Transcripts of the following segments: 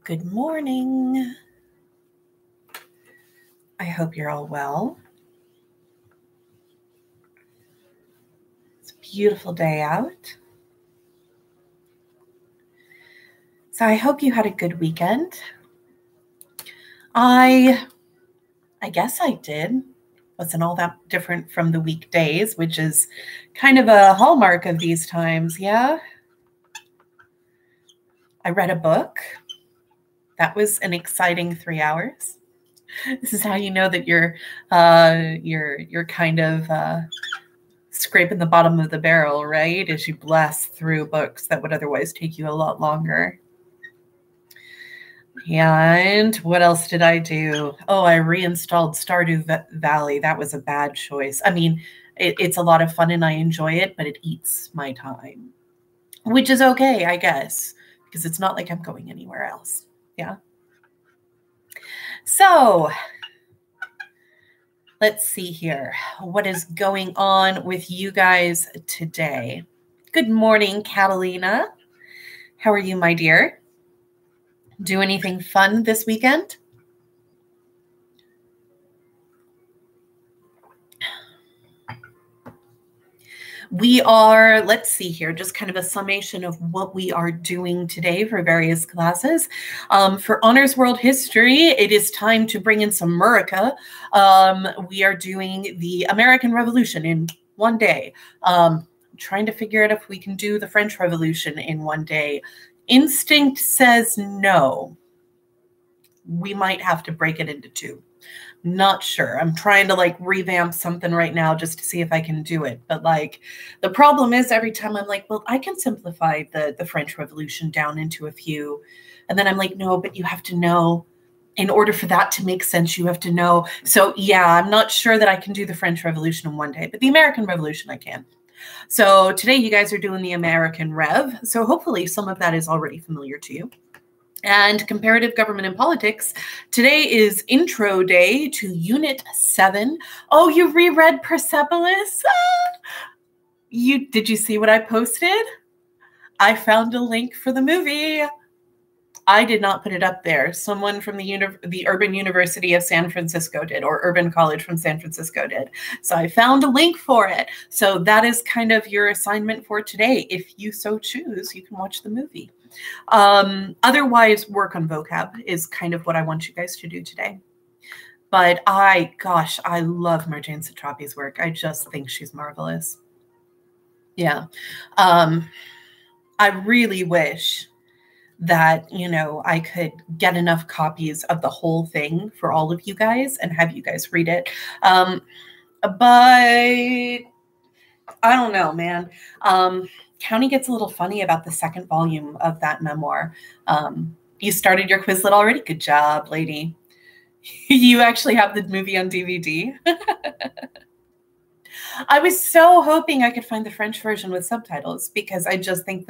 Good morning. I hope you're all well. It's a beautiful day out. So I hope you had a good weekend. I guess I did. Wasn't all that different from the weekdays, which is kind of a hallmark of these times, yeah? I read a book. That was an exciting 3 hours. This is how you know that you're kind of scraping the bottom of the barrel, right? As you blast through books that would otherwise take you a lot longer. And what else did I do? Oh, I reinstalled Stardew Valley. That was a bad choice. I mean, it's a lot of fun and I enjoy it, but it eats my time, which is okay, I guess, because it's not like I'm going anywhere else. Yeah. So let's see here. What is going on with you guys today? Good morning, Catalina. How are you, my dear? Do anything fun this weekend? We are, let's see here, just kind of a summation of what we are doing today for various classes. For Honors World History, it is time to bring in some Murica. We are doing the American Revolution in one day. Trying to figure out if we can do the French Revolution in one day. Instinct says no. We might have to break it into two. Not sure. I'm trying to revamp something right now just to see if I can do it. But the problem is every time I'm like, well, I can simplify the French Revolution down into a few. And then I'm like, no, but you have to know. In order for that to make sense, you have to know. So yeah, I'm not sure that I can do the French Revolution in one day, but the American Revolution I can. So today you guys are doing the American Rev. So hopefully some of that is already familiar to you. And comparative government and politics. Today is intro day to Unit 7. Oh, you reread Persepolis? Did you see what I posted? I found a link for the movie. I did not put it up there. Someone from the Urban University of San Francisco did, or Urban College from San Francisco did. So I found a link for it. So that is kind of your assignment for today. If you so choose, you can watch the movie. Otherwise, work on vocab is kind of what I want you guys to do today. But I love Marjane Satrapi's work. I just think she's marvelous. Yeah. I really wish that, I could get enough copies of the whole thing for all of you guys and have you guys read it. But I don't know, man. County gets a little funny about the second volume of that memoir. You started your Quizlet already? Good job, lady. You actually have the movie on DVD? I was so hoping I could find the French version with subtitles because I just think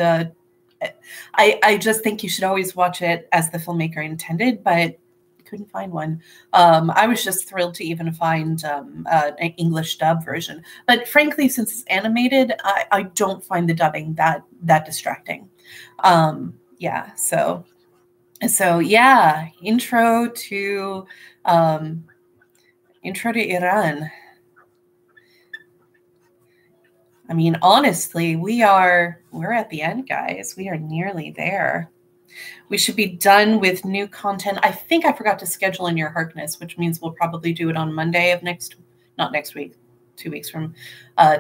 I just think you should always watch it as the filmmaker intended, but couldn't find one. I was just thrilled to even find an English dub version. But frankly, since it's animated, I don't find the dubbing that distracting. Yeah, so yeah, intro to Iran. I mean, honestly, we're at the end, guys. We are nearly there. We should be done with new content. I think I forgot to schedule in your Harkness, which means we'll probably do it on Monday of not next week, 2 weeks from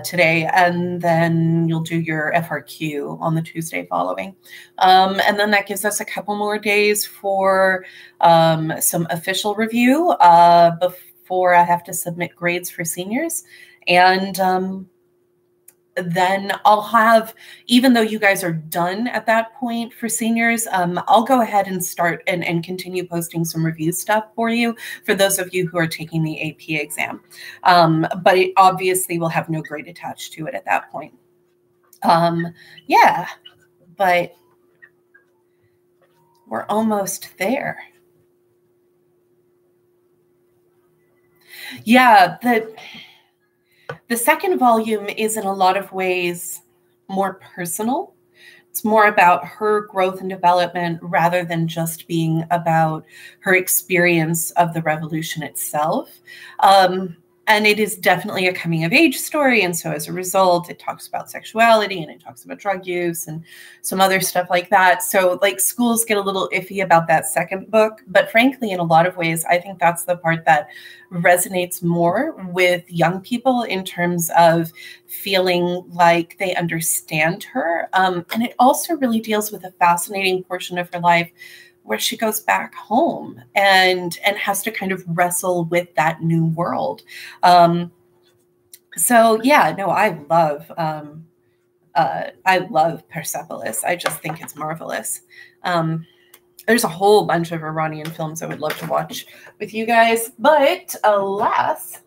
today. And then you'll do your FRQ on the Tuesday following. And then that gives us a couple more days for some official review before I have to submit grades for seniors. And then I'll have, even though you guys are done at that point for seniors, I'll go ahead and start and continue posting some review stuff for you, for those of you who are taking the AP exam. But it obviously will have no grade attached to it at that point. Yeah, but we're almost there. Yeah, the second volume is in a lot of ways more personal. It's more about her growth and development rather than just being about her experience of the revolution itself. And it is definitely a coming of age story. And so as a result, it talks about sexuality and it talks about drug use and some other stuff like that. So like schools get a little iffy about that second book. But frankly, in a lot of ways, I think that's the part that resonates more with young people in terms of feeling like they understand her. And it also really deals with a fascinating portion of her life where she goes back home and has to kind of wrestle with that new world. So yeah, no, I love Persepolis. I just think it's marvelous. There's a whole bunch of Iranian films I would love to watch with you guys, but alas,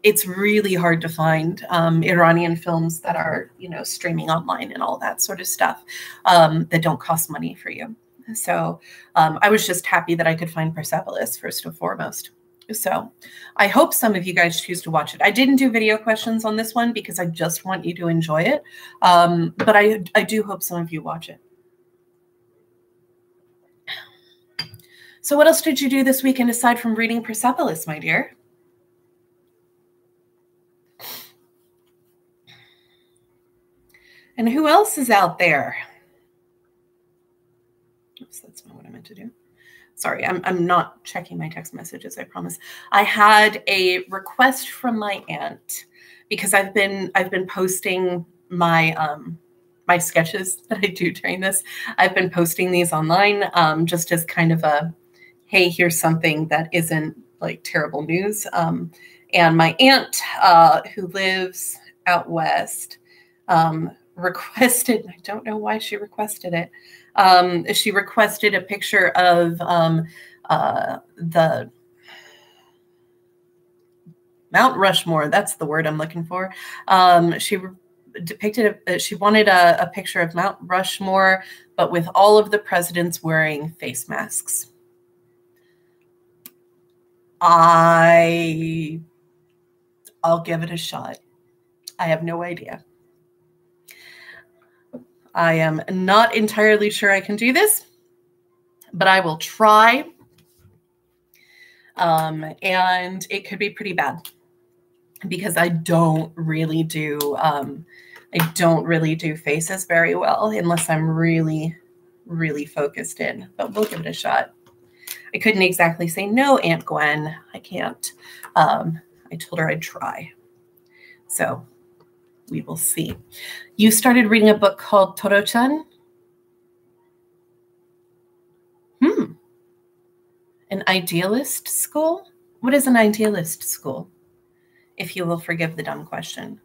it's really hard to find Iranian films that are, streaming online and all that sort of stuff that don't cost money for you. So I was just happy that I could find Persepolis first and foremost. So I hope some of you guys choose to watch it. I didn't do video questions on this one because I just want you to enjoy it. But I do hope some of you watch it. So what else did you do this weekend aside from reading Persepolis, my dear? And who else is out there? Oops, that's not what I meant to do. Sorry, I'm not checking my text messages, I promise. I had a request from my aunt because I've been posting my my sketches that I do during this. I've been posting these online just as kind of a, hey, here's something that isn't like terrible news. And my aunt who lives out west requested, I don't know why she requested it. She requested a picture of the Mount Rushmore. That's the word I'm looking for. She wanted a picture of Mount Rushmore, but with all of the presidents wearing face masks. I'll give it a shot. I have no idea. I am not entirely sure I can do this, but I will try. And it could be pretty bad because I don't really do faces very well unless I'm really, really focused in, but we'll give it a shot. I couldn't exactly say no, Aunt Gwen. I can't. I told her I'd try. So we will see. You started reading a book called Toro-chan? An idealist school? What is an idealist school? If you will forgive the dumb question.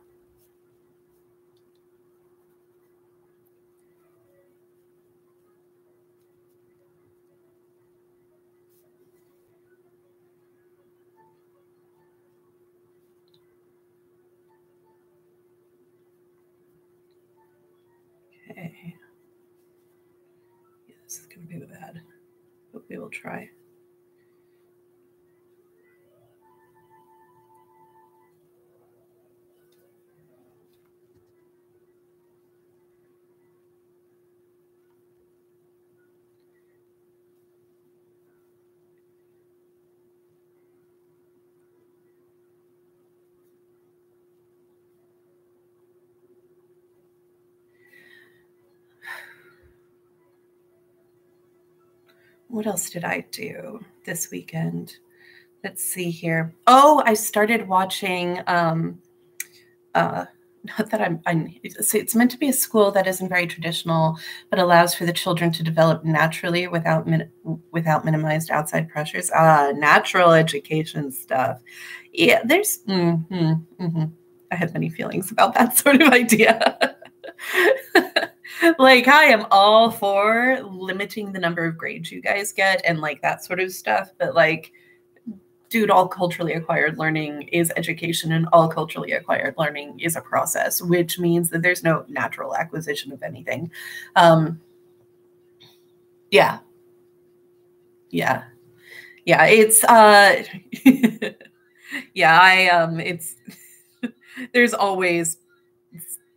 Okay. Yeah, this is going to be bad, but we will try. What else did I do this weekend? Let's see here. Oh, I started watching, not that it's meant to be a school that isn't very traditional, but allows for the children to develop naturally without minimized outside pressures. Natural education stuff. Yeah, there's, I have many feelings about that sort of idea. Like, I am all for limiting the number of grades you guys get and like that sort of stuff. But like, dude, all culturally acquired learning is education and all culturally acquired learning is a process, which means that there's no natural acquisition of anything. Yeah. It's, yeah, it's, there's always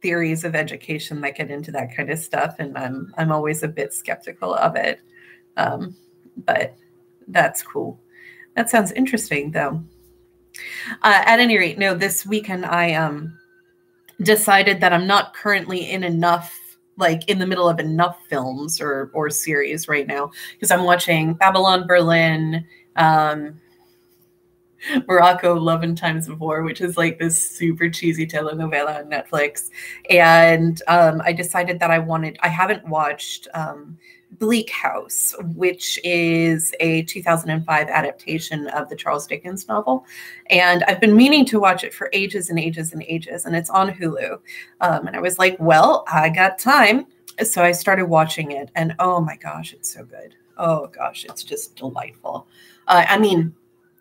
theories of education that get into that kind of stuff, and I'm always a bit skeptical of it. But that's cool. That sounds interesting, though. At any rate, no, this weekend I decided that I'm not currently in enough, like in the middle of enough films or series right now, because I'm watching Babylon Berlin, Morocco, Love and Times of War, which is like this super cheesy telenovela on Netflix. And I decided that I haven't watched Bleak House, which is a 2005 adaptation of the Charles Dickens novel. And I've been meaning to watch it for ages and ages and ages, and it's on Hulu. And I was like, well, I got time. So I started watching it, and oh my gosh, it's so good. Oh gosh, it's just delightful. I mean,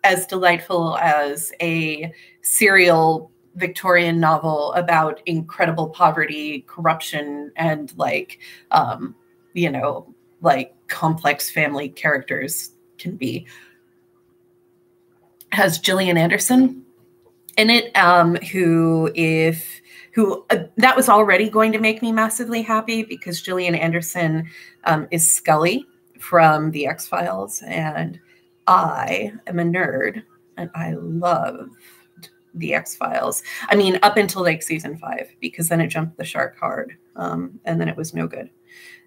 as delightful as a serial Victorian novel about incredible poverty, corruption, and like, like complex family characters can be. Has Gillian Anderson in it, who that was already going to make me massively happy, because Gillian Anderson is Scully from The X-Files, and I am a nerd, and I loved The X-Files. I mean, up until like season 5, because then it jumped the shark hard, and then it was no good.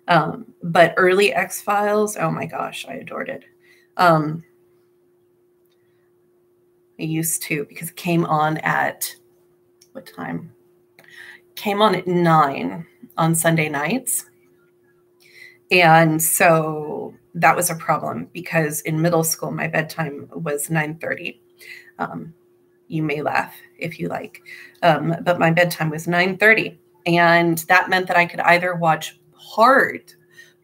But early X-Files, oh my gosh, I adored it. I used to, because it came on at, what time? Came on at 9 on Sunday nights. And so that was a problem, because in middle school, my bedtime was 9:30. You may laugh if you like, but my bedtime was 9:30. And that meant that I could either watch part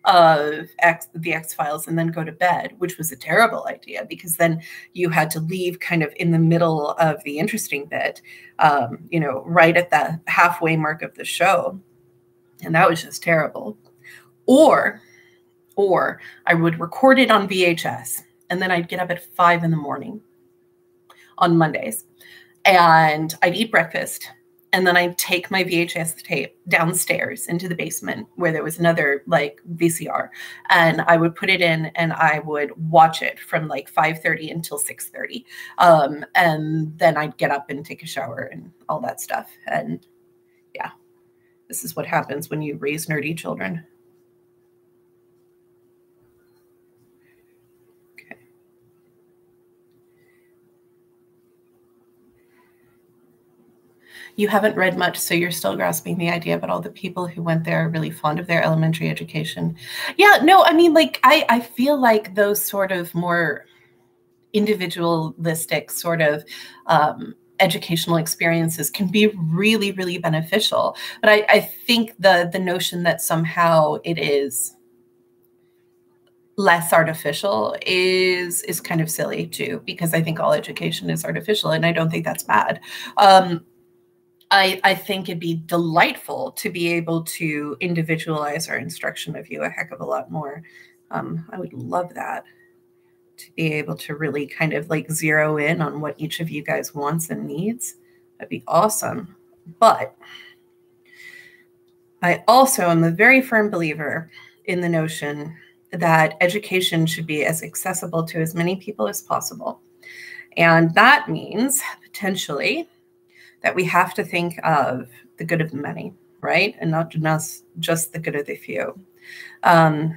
of the X-Files and then go to bed, which was a terrible idea, because then you had to leave kind of in the middle of the interesting bit, right at the halfway mark of the show. And that was just terrible. Or I would record it on VHS, and then I'd get up at 5 in the morning on Mondays, and I'd eat breakfast, and then I'd take my VHS tape downstairs into the basement where there was another like VCR, and I would put it in, and I would watch it from like 5:30 until 6:30. And then I'd get up and take a shower and all that stuff. And yeah, this is what happens when you raise nerdy children. You haven't read much, so you're still grasping the idea, but all the people who went there are really fond of their elementary education. Yeah, no, I mean, like, I feel like those sort of more individualistic sort of educational experiences can be really, really beneficial. But I think the notion that somehow it is less artificial is kind of silly too, because I think all education is artificial, and I don't think that's bad. I think it'd be delightful to be able to individualize our instruction of you a heck of a lot more. I would love that, to be able to really kind of like zero in on what each of you guys wants and needs. That'd be awesome. But I also am a very firm believer in the notion that education should be as accessible to as many people as possible. And that means potentially that we have to think of the good of the many, right? And not just the good of the few. And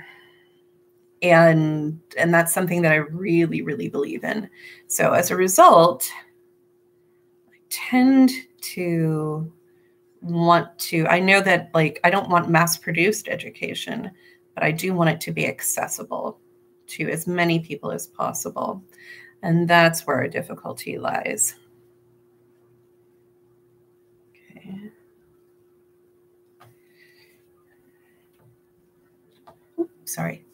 that's something that I really, really believe in. So as a result, I tend to want to, I know that like, I don't want mass-produced education, but I do want it to be accessible to as many people as possible. And that's where our difficulty lies. Sorry.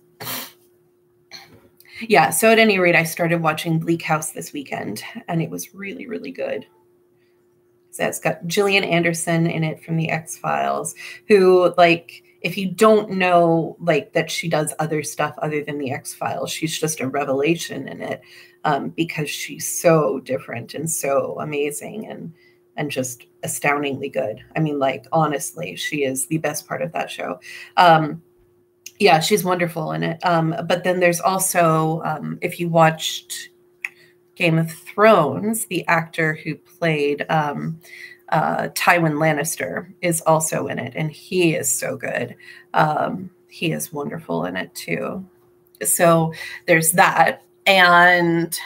Yeah, so at any rate, I started watching Bleak House this weekend, and it was really, really good. So it's got Gillian Anderson in it from The X-Files, who, like, if you don't know, like, that she does other stuff other than The X-Files, she's just a revelation in it, because she's so different and so amazing. And and just astoundingly good. I mean, like, honestly, she is the best part of that show. Yeah, she's wonderful in it. But then there's also, if you watched Game of Thrones, the actor who played Tywin Lannister is also in it, and he is so good. He is wonderful in it too. So there's that. And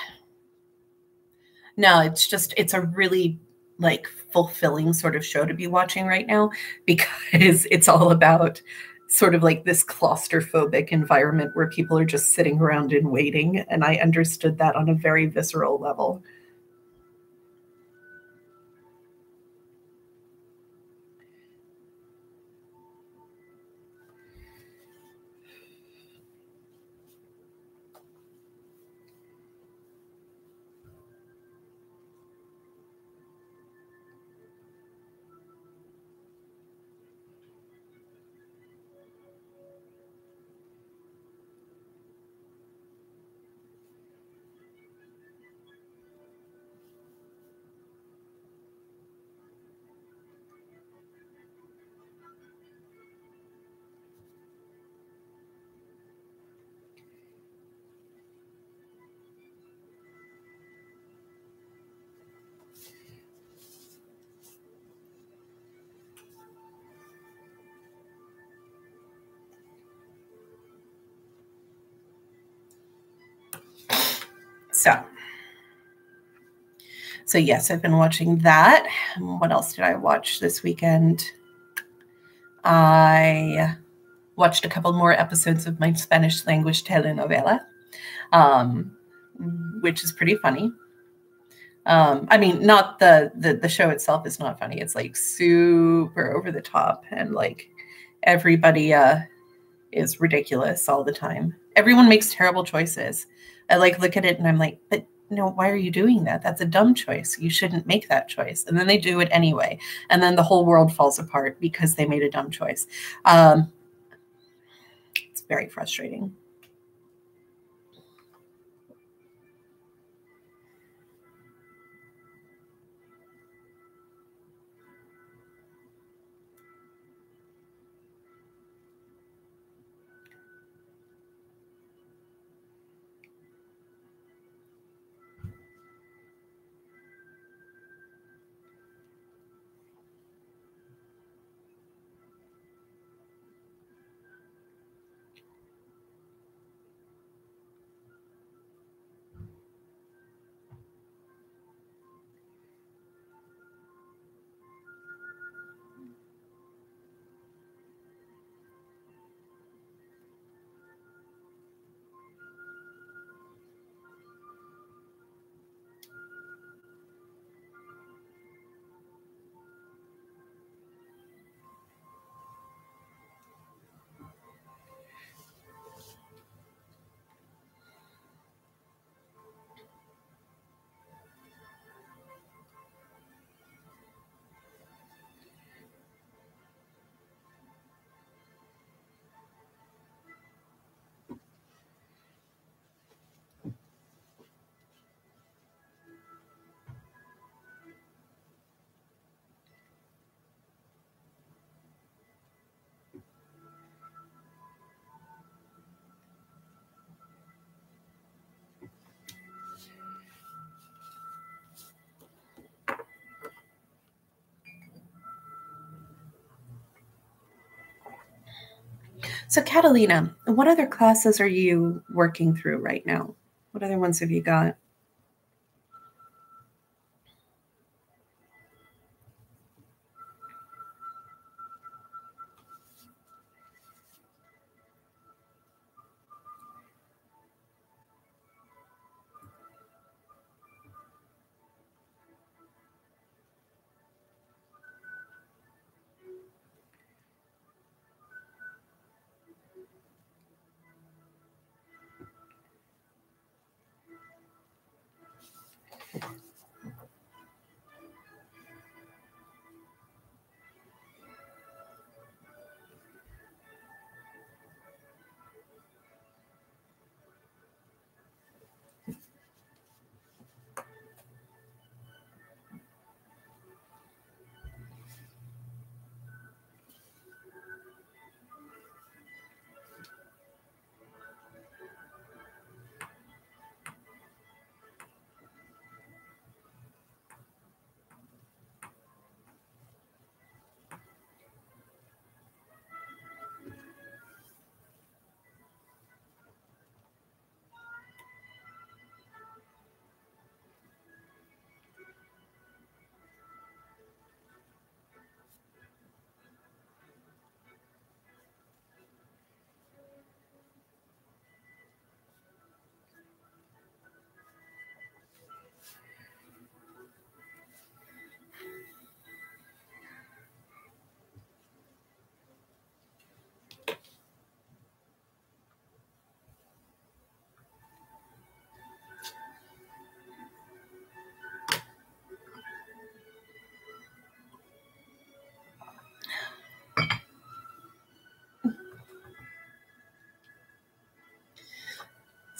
no, it's a really like fulfilling sort of show to be watching right now, because it's all about sort of like this claustrophobic environment where people are just sitting around and waiting. And I understood that on a very visceral level. So yes, I've been watching that. What else did I watch this weekend? I watched a couple more episodes of my Spanish language telenovela, which is pretty funny. I mean, not the show itself is not funny. It's like super over the top, and like everybody is ridiculous all the time. Everyone makes terrible choices. I like look at it and I'm like, but no, why are you doing that? That's a dumb choice. You shouldn't make that choice. And then they do it anyway. And then the whole world falls apart because they made a dumb choice. It's very frustrating. So, Catalina, what other classes are you working through right now? What other ones have you got?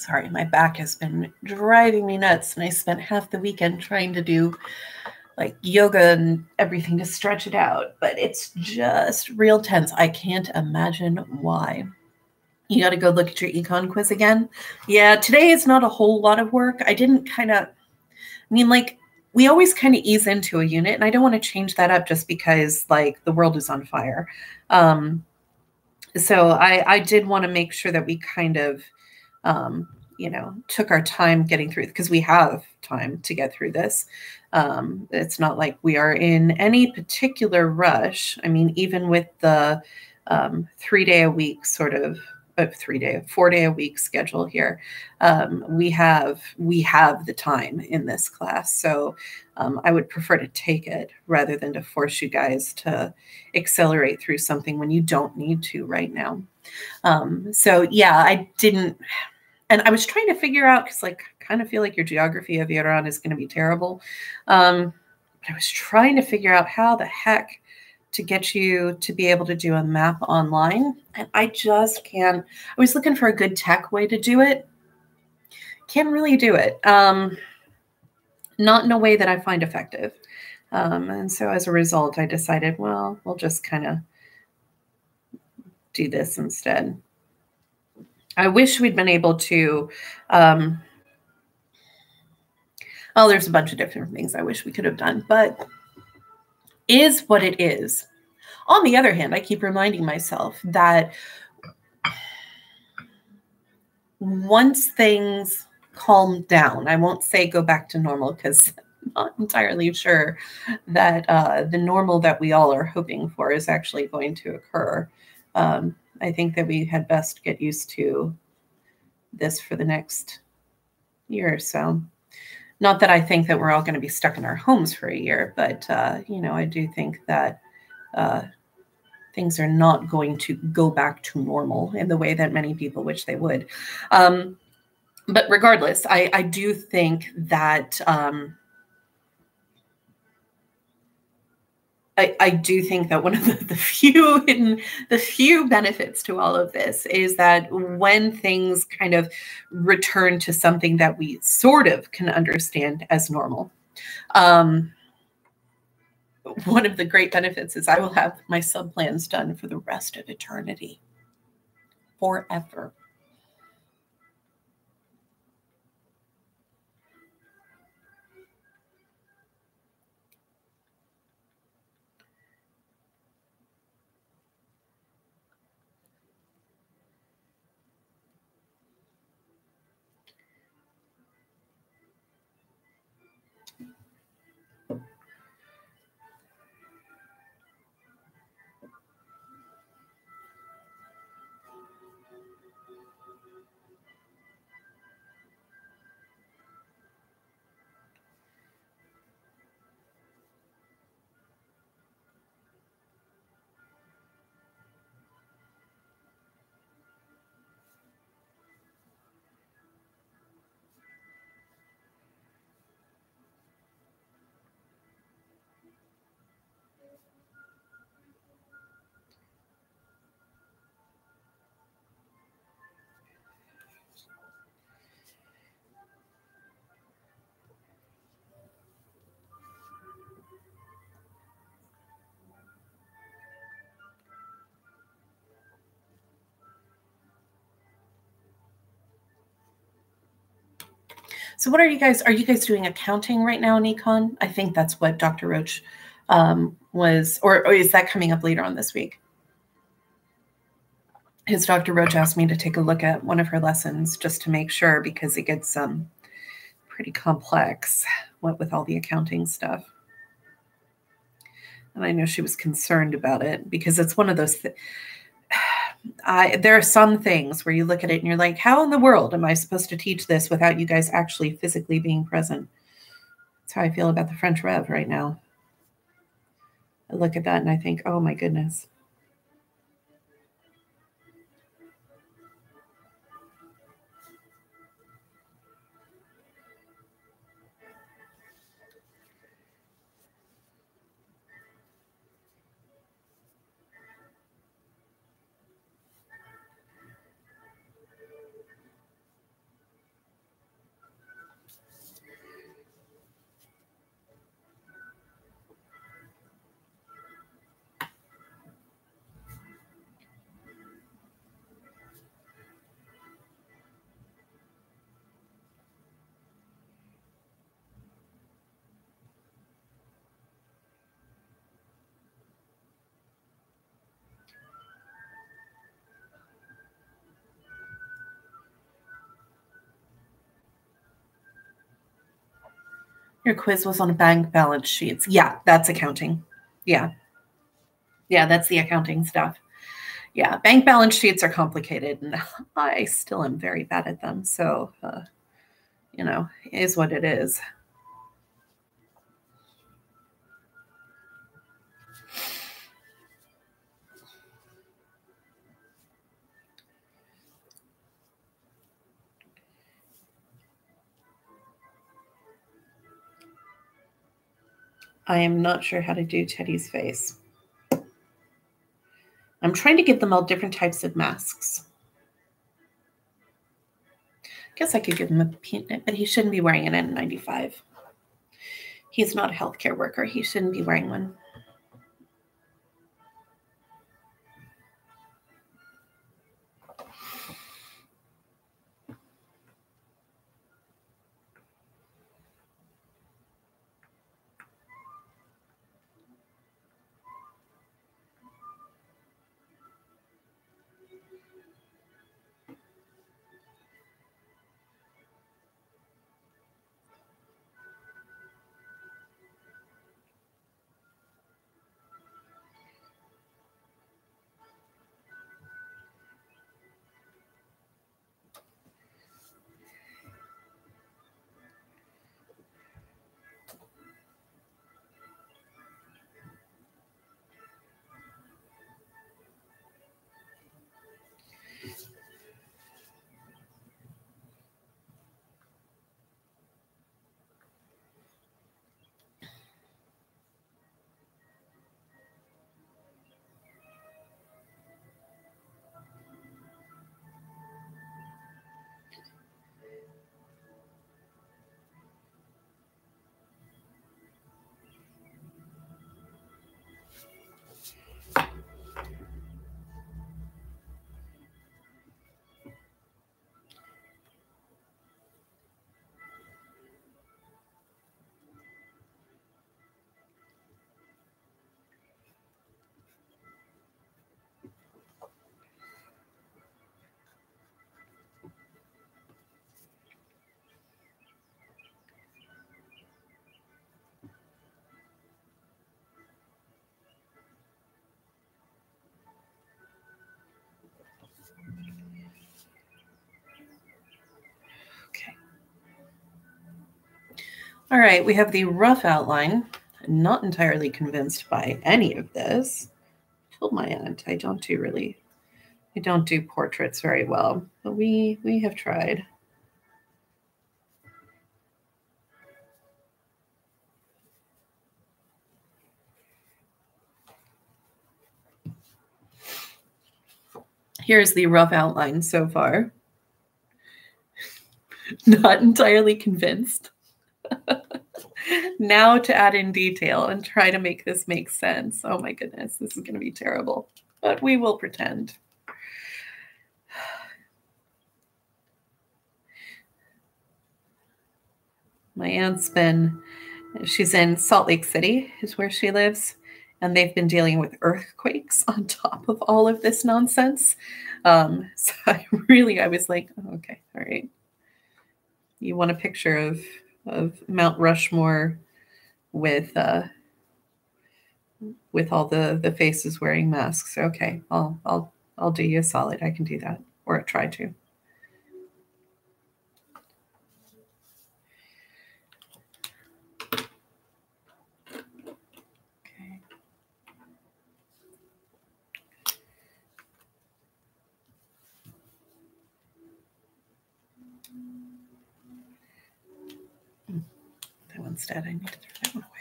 Sorry, my back has been driving me nuts, and I spent half the weekend trying to do like yoga and everything to stretch it out, but it's just real tense. I can't imagine why. You got to go look at your econ quiz again. Yeah, today is not a whole lot of work. I didn't like we always kind of ease into a unit, and I don't want to change that up just because like the world is on fire. So I did want to make sure that we kind of, took our time getting through, because we have time to get through this. It's not like we are in any particular rush. I mean, even with the 3-day a week sort of 4-day a week schedule here, we have the time in this class. So I would prefer to take it rather than to force you guys to accelerate through something when you don't need to right now. So yeah, I didn't, and I was trying to figure out, because like I kind of feel like your geography of Iran is going to be terrible. But I was trying to figure out how the heck to get you to be able to do a map online. And I just can't. I was looking for a good tech way to do it. Can't really do it. Not in a way that I find effective. And so as a result, I decided, well, we'll just kind of do this instead. I wish we'd been able to, there's a bunch of different things I wish we could have done, but is what it is. On the other hand, I keep reminding myself that once things calm down, I won't say go back to normal, because I'm not entirely sure that the normal that we all are hoping for is actually going to occur. I think that we had best get used to this for the next year or so. Not that I think that we're all going to be stuck in our homes for a year, but, I do think that things are not going to go back to normal in the way that many people wish they would. But regardless, I do think that I do think that one of the few benefits to all of this is that when things kind of return to something that we sort of can understand as normal, one of the great benefits is I will have my sub plans done for the rest of eternity, forever. So what are you guys doing accounting right now in econ? I think that's what Dr. Roach was, or is that coming up later on this week? His Dr. Roach asked me to take a look at one of her lessons just to make sure, because it gets pretty complex with all the accounting stuff. And I know she was concerned about it, because it's one of those there are some things where you look at it and you're like, how in the world am I supposed to teach this without you guys actually physically being present? That's how I feel about the French Rev right now. I look at that and I think, oh my goodness. Your quiz was on bank balance sheets. Yeah, that's accounting. Yeah. Yeah, that's the accounting stuff. Yeah, bank balance sheets are complicated, and I still am very bad at them. So, you know, it is what it is. I am not sure how to do Teddy's face. I'm trying to give them all different types of masks. Guess I could give him a peanut, but he shouldn't be wearing an N95. He's not a healthcare worker. He shouldn't be wearing one. All right, we have the rough outline. I'm not entirely convinced by any of this. I told my aunt I don't do portraits very well, but we have tried. Here's the rough outline so far. Not entirely convinced. Now to add in detail and try to make this make sense. Oh my goodness, this is going to be terrible, but we will pretend. My aunt's she's in Salt Lake City is where she lives, and they've been dealing with earthquakes on top of all of this nonsense. So I was like, oh, okay, all right. You want a picture of Mount Rushmore with all the faces wearing masks. Okay, I'll do you a solid. I can do that, or try to. Okay. That one's dead. I need to throw that one away.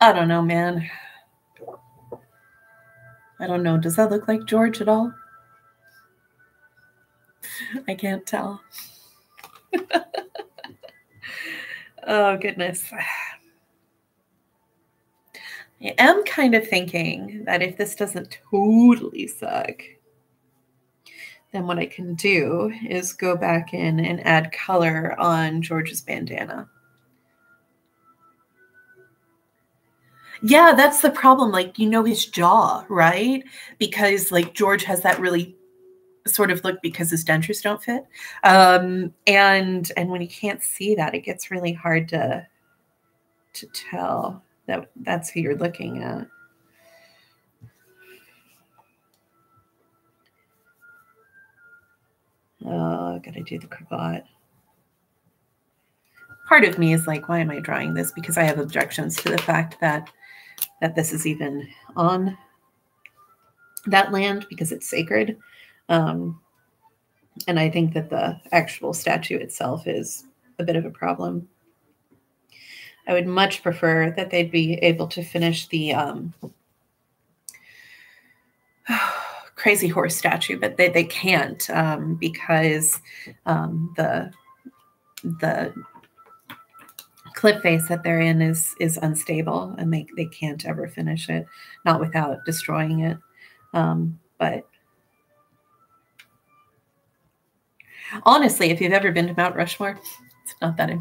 I don't know, man. I don't know. Does that look like George at all? I can't tell. Oh, goodness. I am kind of thinking that if this doesn't totally suck, then what I can do is go back in and add color on George's bandana. Yeah, that's the problem. Like, you know, his jaw, right? Because like George has that really sort of look because his dentures don't fit. And when you can't see that, it gets really hard to tell that that's who you're looking at. Oh, gotta do the cravat. Part of me is like, why am I drawing this? Because I have objections to the fact that this is even on that land because it's sacred. And I think that the actual statue itself is a bit of a problem. I would much prefer that they'd be able to finish the Crazy Horse statue, but they can't because the clip face that they're in is unstable, and they can't ever finish it, not without destroying it. But honestly, if you've ever been to Mount Rushmore, it's not that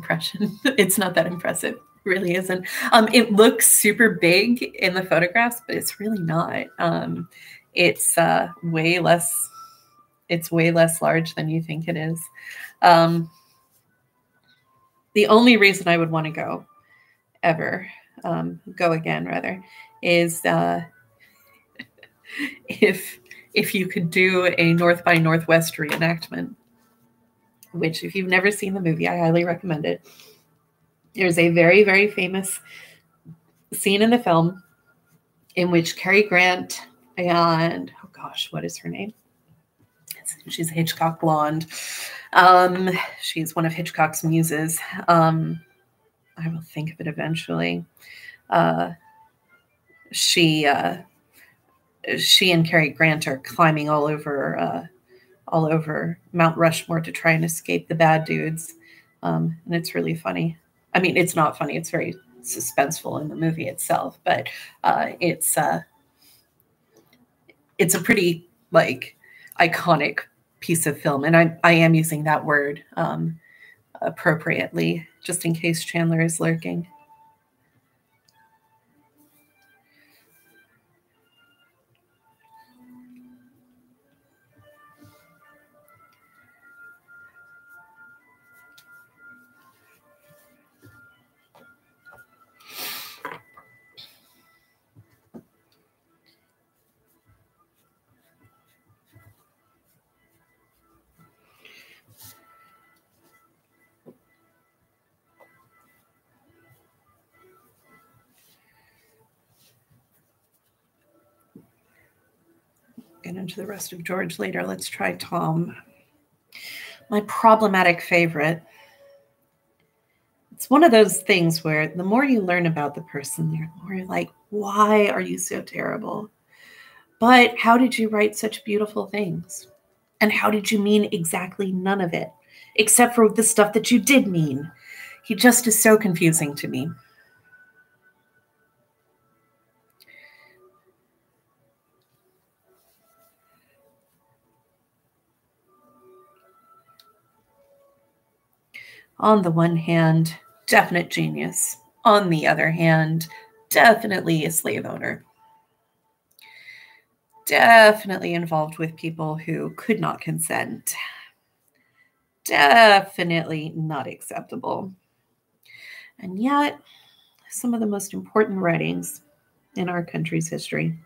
it's not that impressive. It really isn't. It looks super big in the photographs, but it's really not. It's way less. It's way less large than you think it is. The only reason I would want to go again rather, is if you could do a North by Northwest reenactment, which if you've never seen the movie, I highly recommend it. There's a very, very famous scene in the film in which Cary Grant and, oh gosh, what is her name? She's a Hitchcock blonde. She's one of Hitchcock's muses. I will think of it eventually. She and Cary Grant are climbing all over Mount Rushmore to try and escape the bad dudes, and it's really funny. I mean, it's not funny; it's very suspenseful in the movie itself, but it's a pretty like iconic piece of film, and I am using that word appropriately, just in case Chandler is lurking. Get into the rest of George later. Let's try Tom. My problematic favorite. It's one of those things where the more you learn about the person, the more you're like, why are you so terrible? But how did you write such beautiful things? And how did you mean exactly none of it, except for the stuff that you did mean? He just is so confusing to me. On the one hand, definite genius. On the other hand, definitely a slave owner. definitely involved with people who could not consent. Definitely not acceptable. And yet, some of the most important writings in our country's history.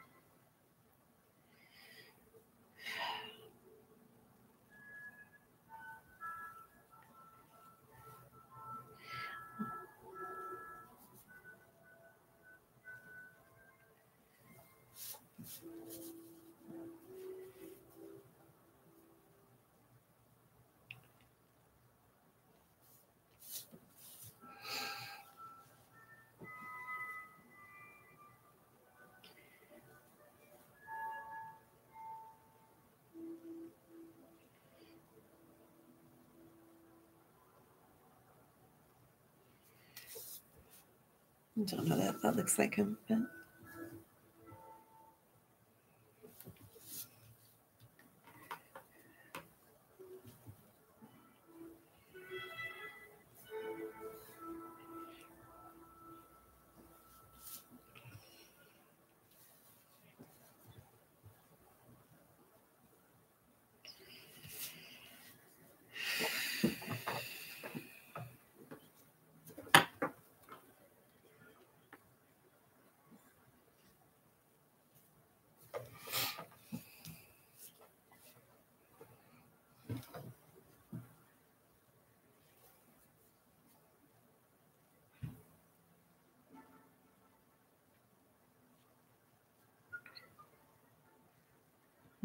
I don't know what that looks like him, but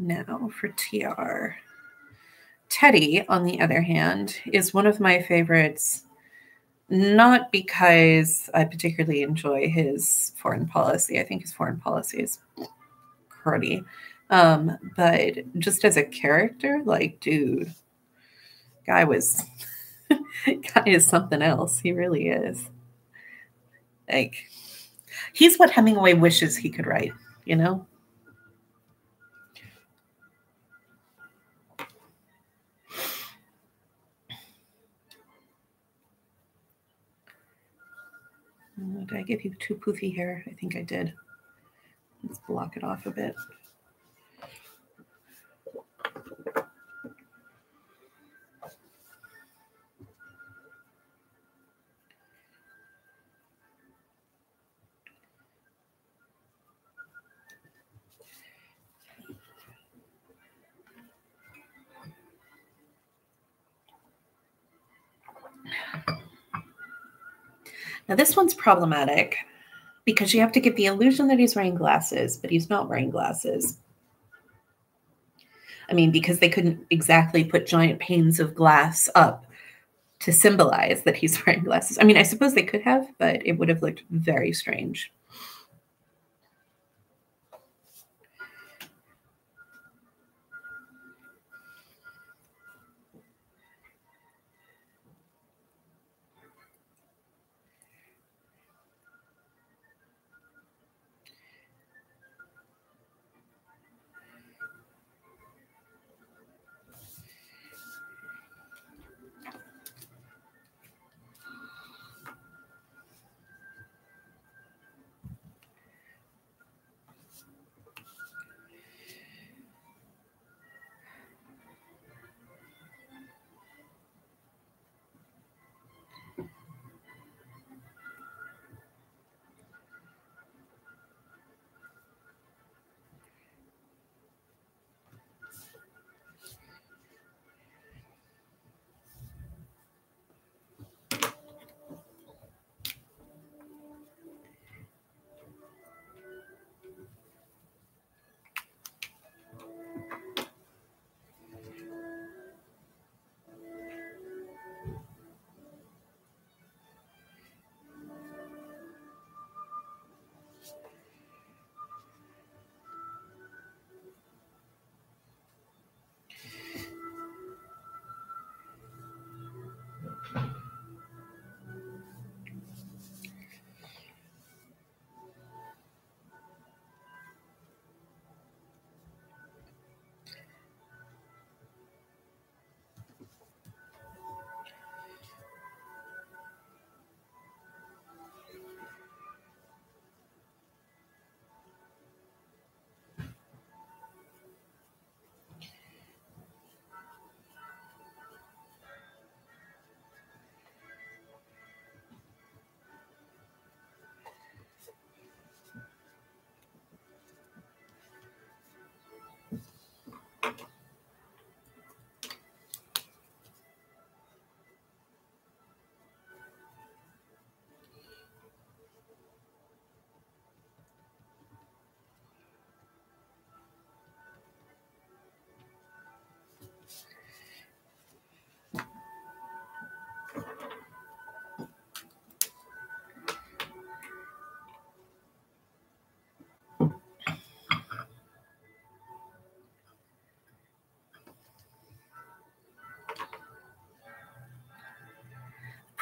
now for TR. Teddy, on the other hand, is one of my favorites, not because I particularly enjoy his foreign policy. I think his foreign policy is cruddy. But just as a character, like, dude, guy is something else. He really is. Like, he's what Hemingway wishes he could write, you know? Did I give you too poofy hair? I think I did. Let's block it off a bit. Now this one's problematic because you have to get the illusion that he's wearing glasses, but he's not wearing glasses. I mean, because they couldn't exactly put giant panes of glass up to symbolize that he's wearing glasses. I mean, I suppose they could have, but it would have looked very strange.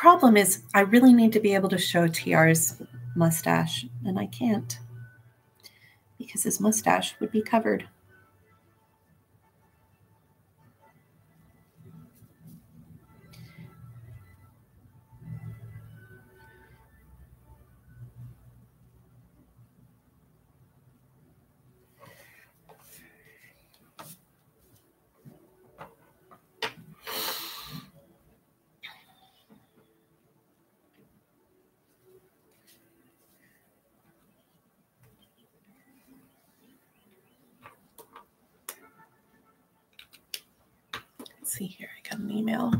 problem is I really need to be able to show TR's mustache, and I can't because his mustache would be covered. Let's see here, I got an email.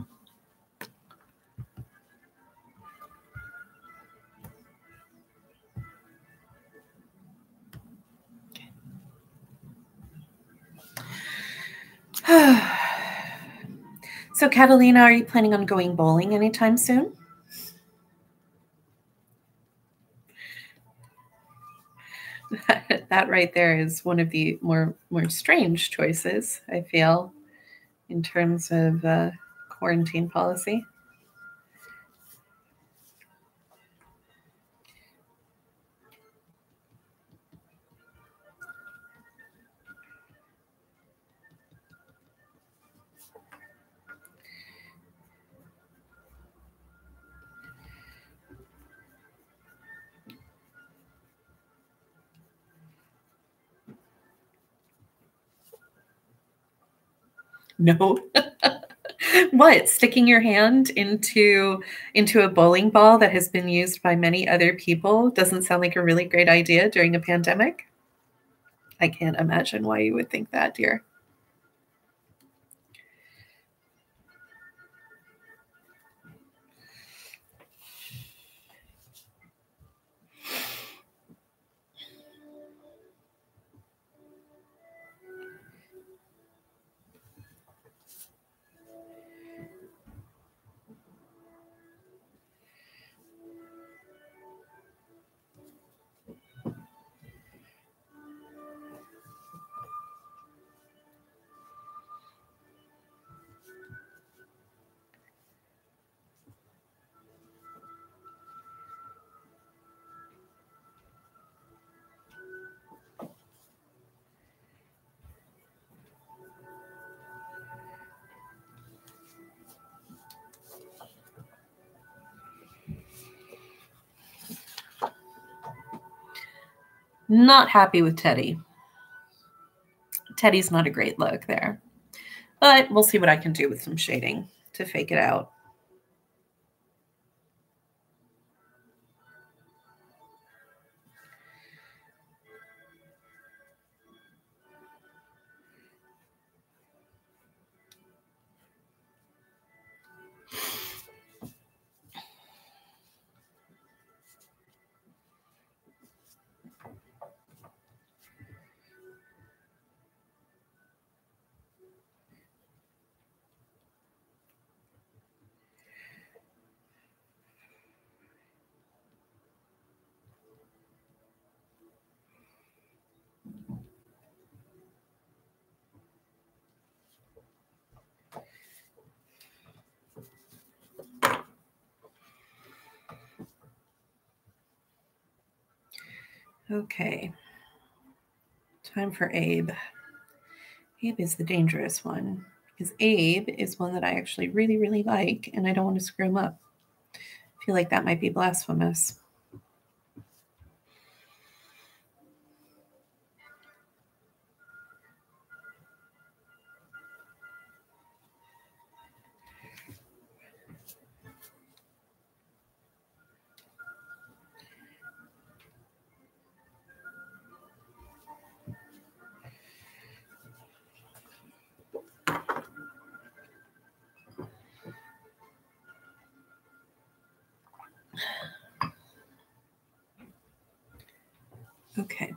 So, Catalina, are you planning on going bowling anytime soon? That right there is one of the more strange choices, I feel, in terms of quarantine policy. No. What? Sticking your hand into a bowling ball that has been used by many other people doesn't sound like a really great idea during a pandemic? I can't imagine why you would think that, dear. Not happy with Teddy. Teddy's not a great look there. But we'll see what I can do with some shading to fake it out. Okay. Time for Abe. Abe is the dangerous one because Abe is one that I actually really, really like, and I don't want to screw him up. I feel like that might be blasphemous. Okay.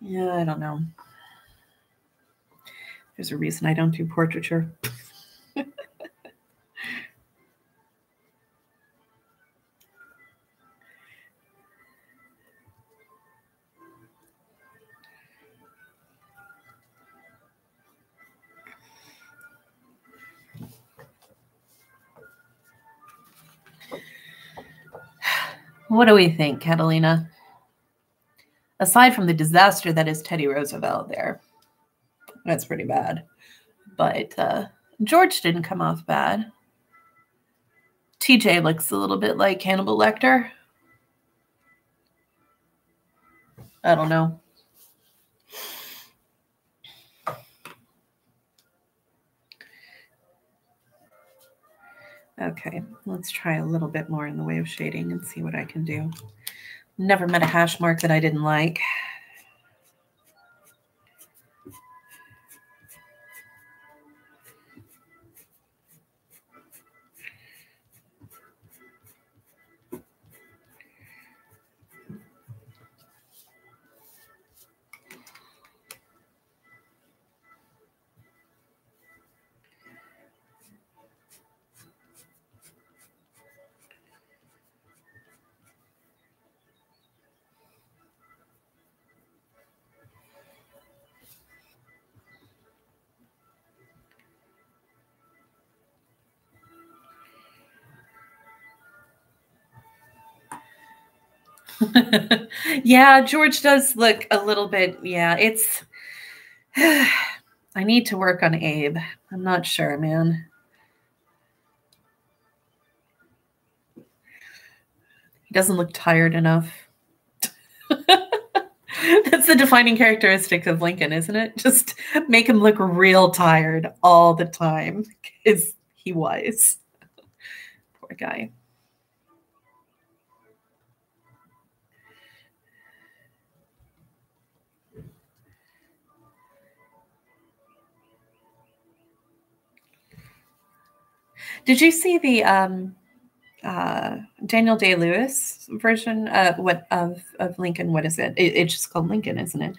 Yeah, I don't know. There's a reason I don't do portraiture. What do we think, Catalina? Aside from the disaster that is Teddy Roosevelt there, that's pretty bad. But George didn't come off bad. TJ looks a little bit like Hannibal Lecter. I don't know. Okay, let's try a little bit more in the way of shading and see what I can do. Never met a hash mark that I didn't like. Yeah, George does look a little bit, yeah, it's, I need to work on Abe. I'm not sure, man. He doesn't look tired enough. That's the defining characteristic of Lincoln, isn't it? Just make him look real tired all the time, because he was. Poor guy. Did you see the Daniel Day-Lewis version of Lincoln? What is it? It's just called Lincoln, isn't it?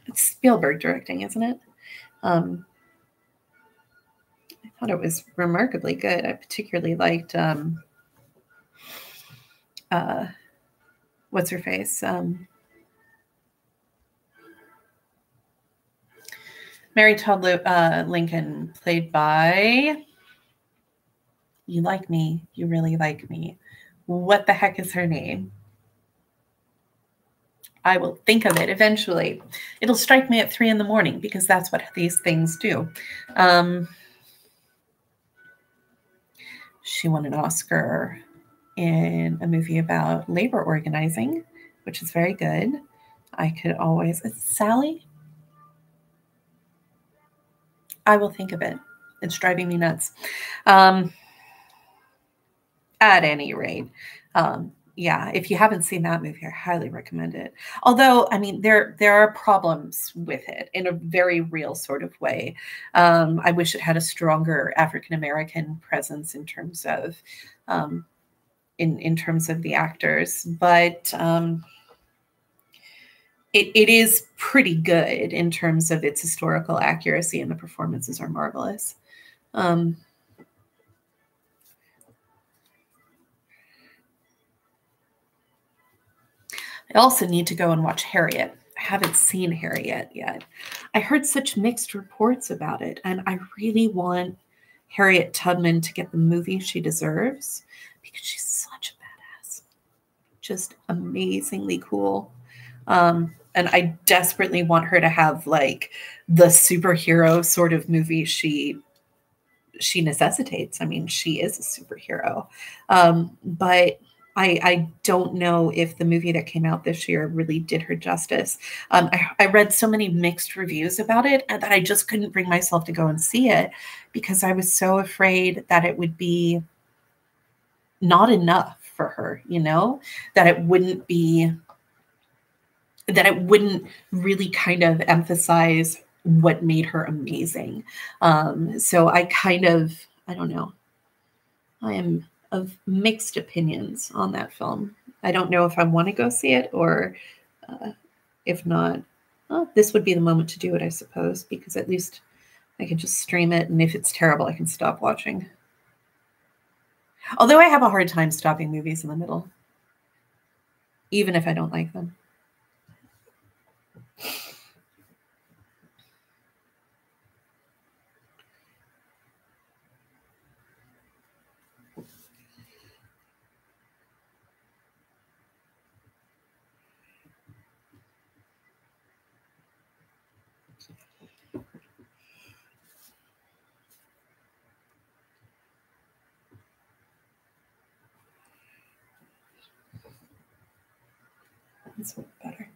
It's Spielberg directing, isn't it? I thought it was remarkably good. I particularly liked what's her face? Mary Todd Lincoln, played by, you like me, you really like me. What the heck is her name? I will think of it eventually. It'll strike me at 3 a.m. because that's what these things do. She won an Oscar in a movie about labor organizing, which is very good. I could always, it's Sally. I will think of it. It's driving me nuts. At any rate, yeah, if you haven't seen that movie, I highly recommend it. Although, I mean, there are problems with it in a very real sort of way. I wish it had a stronger African American presence in terms of in terms of the actors, but it is pretty good in terms of its historical accuracy, and the performances are marvelous. I also need to go and watch Harriet. I haven't seen Harriet yet. I heard such mixed reports about it, and I really want Harriet Tubman to get the movie she deserves because she's such a badass. Just amazingly cool. And I desperately want her to have like the superhero sort of movie she necessitates. I mean, she is a superhero. But I don't know if the movie that came out this year really did her justice. I read so many mixed reviews about it that I just couldn't bring myself to go and see it because I was so afraid that it would be not enough for her, you know, that it wouldn't really kind of emphasize what made her amazing. So I don't know. of mixed opinions on that film. I don't know if I want to go see it, or if not, well, this would be the moment to do it, I suppose, because at least I can just stream it, and if it's terrible, I can stop watching. Although I have a hard time stopping movies in the middle, even if I don't like them. That's better.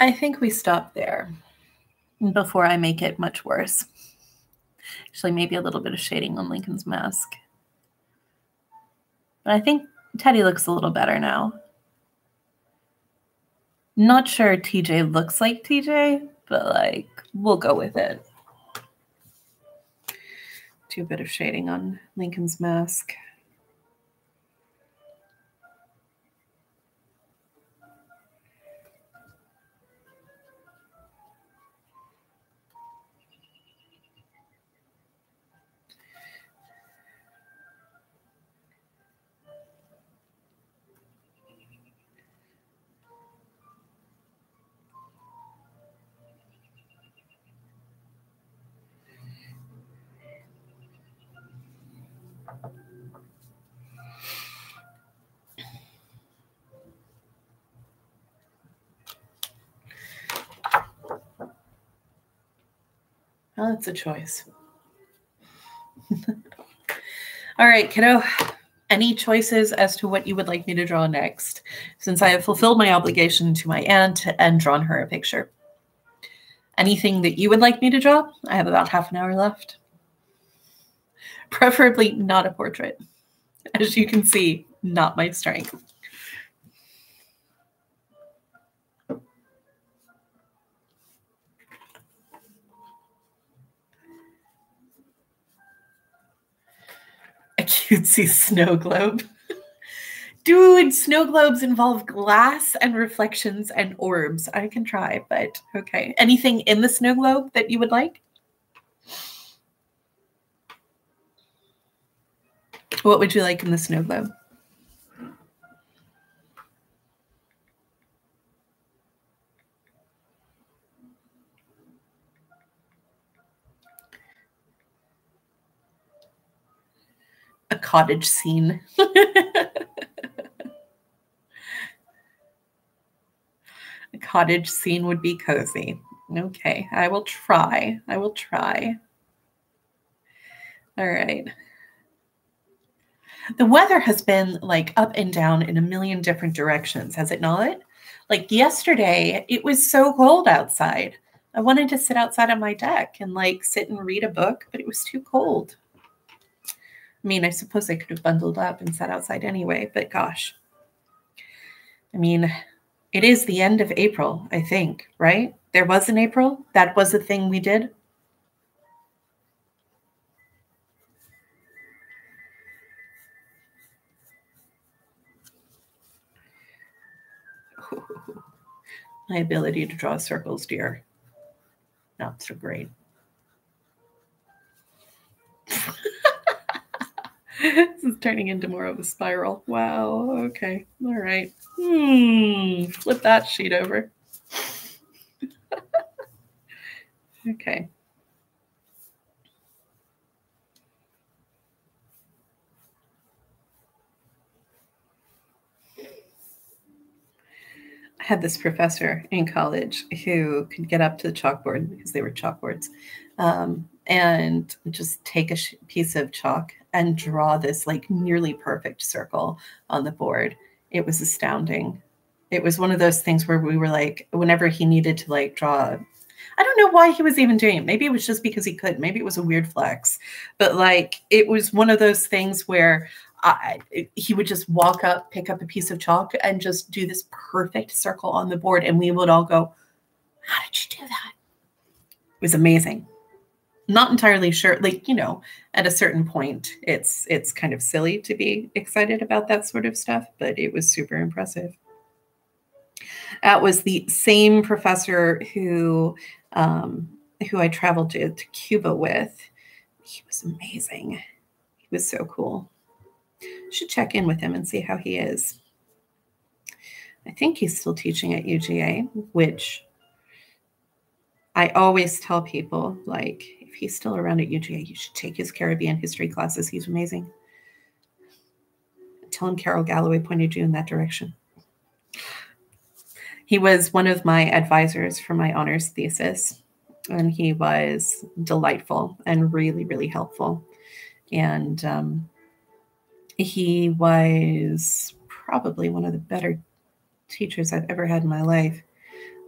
I think we stop there before I make it much worse. Actually, maybe a little bit of shading on Lincoln's mask. But I think Teddy looks a little better now. Not sure TJ looks like TJ, but like, we'll go with it. Do a bit of shading on Lincoln's mask. Well, that's a choice. All right, kiddo. Any choices as to what you would like me to draw next, since I have fulfilled my obligation to my aunt and drawn her a picture? Anything that you would like me to draw? I have about half an hour left. Preferably not a portrait. As you can see, not my strength. A cutesy snow globe. Dude, snow globes involve glass and reflections and orbs. I can try, but okay. Anything in the snow globe that you would like? What would you like in the snow globe? cottage scene. A cottage scene would be cozy. Okay, I will try. I will try. All right. The weather has been like up and down in a million different directions, has it not? Like yesterday, it was so cold outside. I wanted to sit outside on my deck and like sit and read a book, but it was too cold. I mean, I suppose I could have bundled up and sat outside anyway, but gosh. I mean, it is the end of April, I think, right? There was an April. That was a thing we did. My ability to draw circles, dear. Not so great. This is turning into more of a spiral. Wow. Okay. All right. Flip that sheet over. Okay. I had this professor in college who could get up to the chalkboard because they were chalkboards, and just take a piece of chalk and draw this like nearly perfect circle on the board. It was astounding. It was one of those things where we were like, whenever he needed to like draw, I don't know why he was even doing it. Maybe it was just because he could. Maybe it was a weird flex. But like, it was one of those things where he would just walk up, pick up a piece of chalk, and just do this perfect circle on the board. And we would all go, how did you do that? It was amazing. Not entirely sure. Like, you know, at a certain point, it's kind of silly to be excited about that sort of stuff, but it was super impressive. That was the same professor who I traveled to Cuba with. He was amazing. He was so cool. Should check in with him and see how he is. I think he's still teaching at UGA, which I always tell people, like, if he's still around at UGA, you should take his Caribbean history classes. He's amazing. Tell him Carol Galloway pointed you in that direction. He was one of my advisors for my honors thesis, and he was delightful and really, really helpful. And he was probably one of the better teachers I've ever had in my life.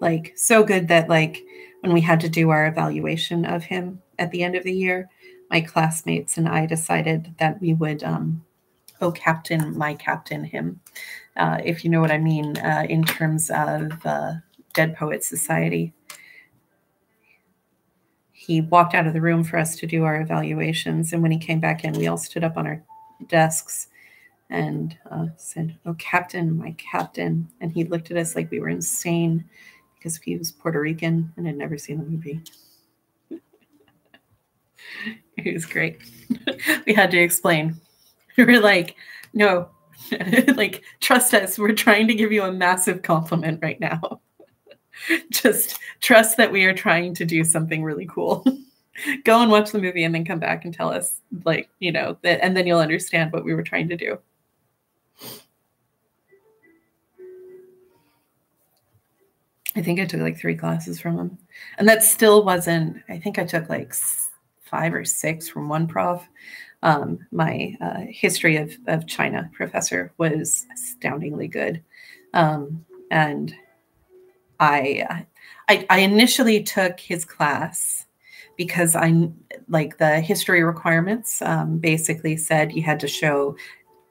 Like, so good that, like, when we had to do our evaluation of him at the end of the year, my classmates and I decided that we would captain him, if you know what I mean, in terms of Dead Poets Society. He walked out of the room for us to do our evaluations, and when he came back in, we all stood up on our desks and said, "Oh, Captain, my Captain." And he looked at us like we were insane because he was Puerto Rican and had never seen the movie. It was great. We had to explain. We were like, no, like, trust us. We're trying to give you a massive compliment right now. Just trust that we are trying to do something really cool. Go and watch the movie and then come back and tell us, like, you know, and then you'll understand what we were trying to do. I think I took like 3 classes from him. And that still wasn't, I think I took like 5 or 6 from one prof. My history of China professor was astoundingly good. And I initially took his class because like the history requirements basically said you had to show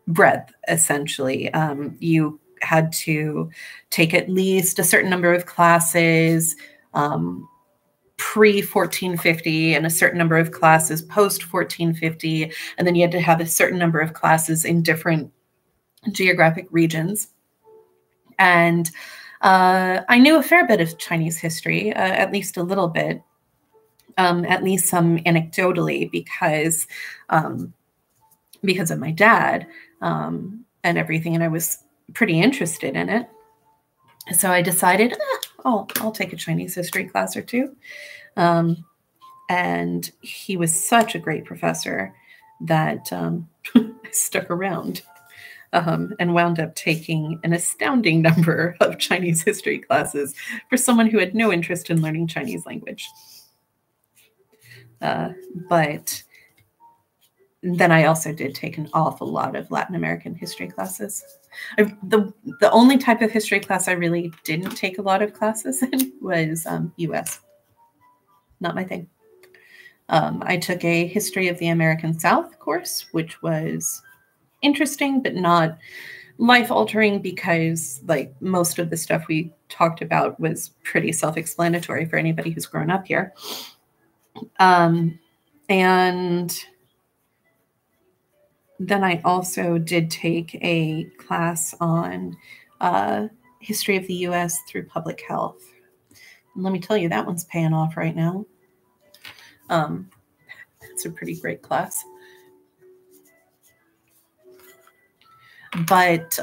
breadth, essentially. You had to take at least a certain number of classes pre-1450 and a certain number of classes post-1450. And then you had to have a certain number of classes in different geographic regions. And I knew a fair bit of Chinese history, at least a little bit, at least some anecdotally, because of my dad and everything, and I was pretty interested in it. So I decided, I'll take a Chinese history class or 2. And he was such a great professor that stuck around and wound up taking an astounding number of Chinese history classes for someone who had no interest in learning Chinese language. But then I also did take an awful lot of Latin American history classes. The only type of history class I really didn't take a lot of classes in was US. Not my thing. I took a history of the American South course, which was interesting, but not life-altering because like most of the stuff we talked about was pretty self-explanatory for anybody who's grown up here. And then I also did take a class on history of the US through public health. And let me tell you, that one's paying off right now. It's a pretty great class. But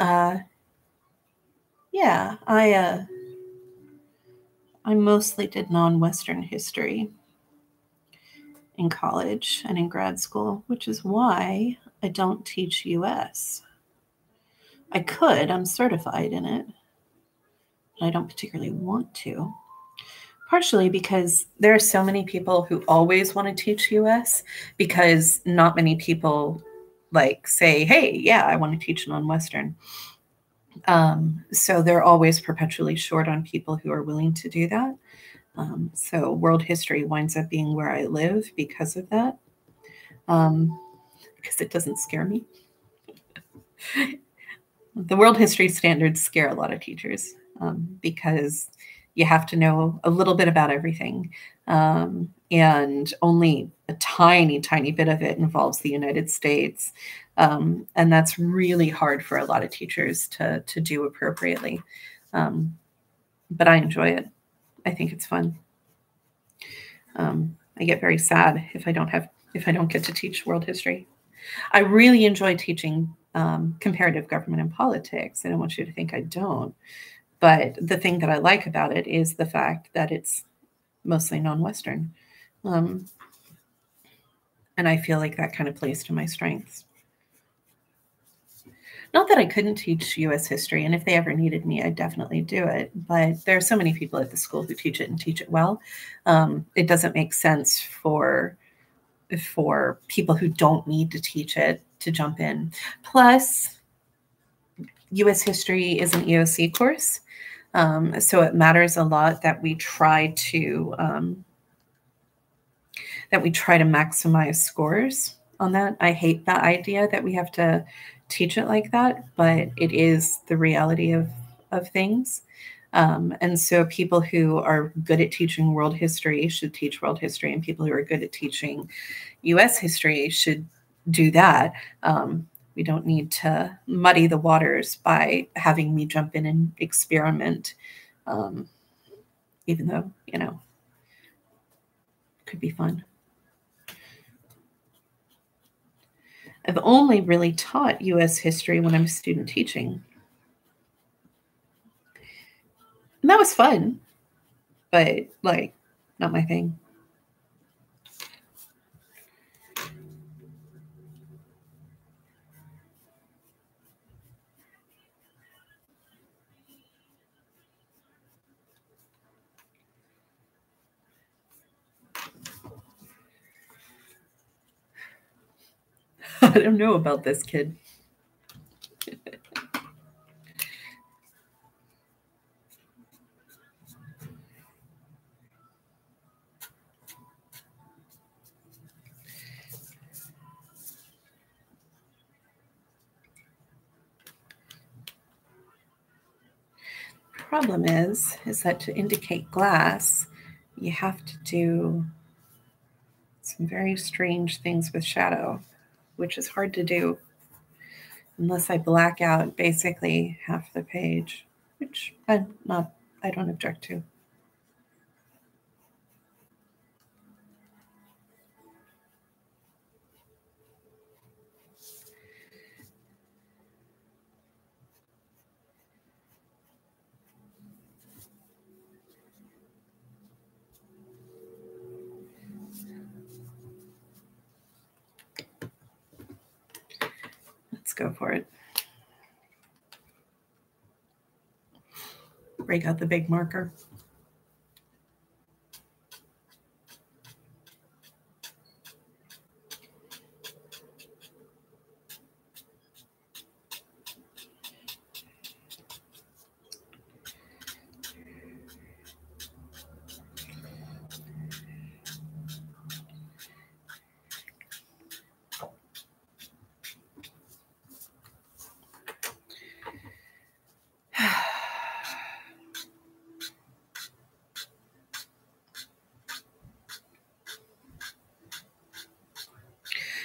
yeah, I mostly did non-Western history in college and in grad school, which is why I don't teach US. I could, I'm certified in it, but I don't particularly want to. Partially because there are so many people who always want to teach US because not many people like say, hey, yeah, I want to teach non-Western. So they're always perpetually short on people who are willing to do that. So world history winds up being where I live because of that, because it doesn't scare me. The world history standards scare a lot of teachers because you have to know a little bit about everything. And only a tiny, tiny bit of it involves the United States. And that's really hard for a lot of teachers to do appropriately. But I enjoy it. I think it's fun. I get very sad if I don't get to teach world history. I really enjoy teaching comparative government and politics. I don't want you to think I don't. But the thing that I like about it is the fact that it's mostly non-Western. And I feel like that kind of plays to my strengths. Not that I couldn't teach US history, and if they ever needed me, I'd definitely do it. But there are so many people at the school who teach it and teach it well. It doesn't make sense for people who don't need to teach it to jump in. Plus, US history is an EOC course. So it matters a lot that we try to maximize scores on that. I hate the idea that we have to teach it like that, but it is the reality of things. And so people who are good at teaching world history should teach world history, and people who are good at teaching US history should do that. We don't need to muddy the waters by having me jump in and experiment, even though, it could be fun. I've only really taught US history when I'm student teaching. And that was fun, but like, not my thing. I don't know about this kid. Problem is that to indicate glass, you have to do some very strange things with shadow, which is hard to do unless I black out basically half the page, which I don't object to. go for it. Break out the big marker.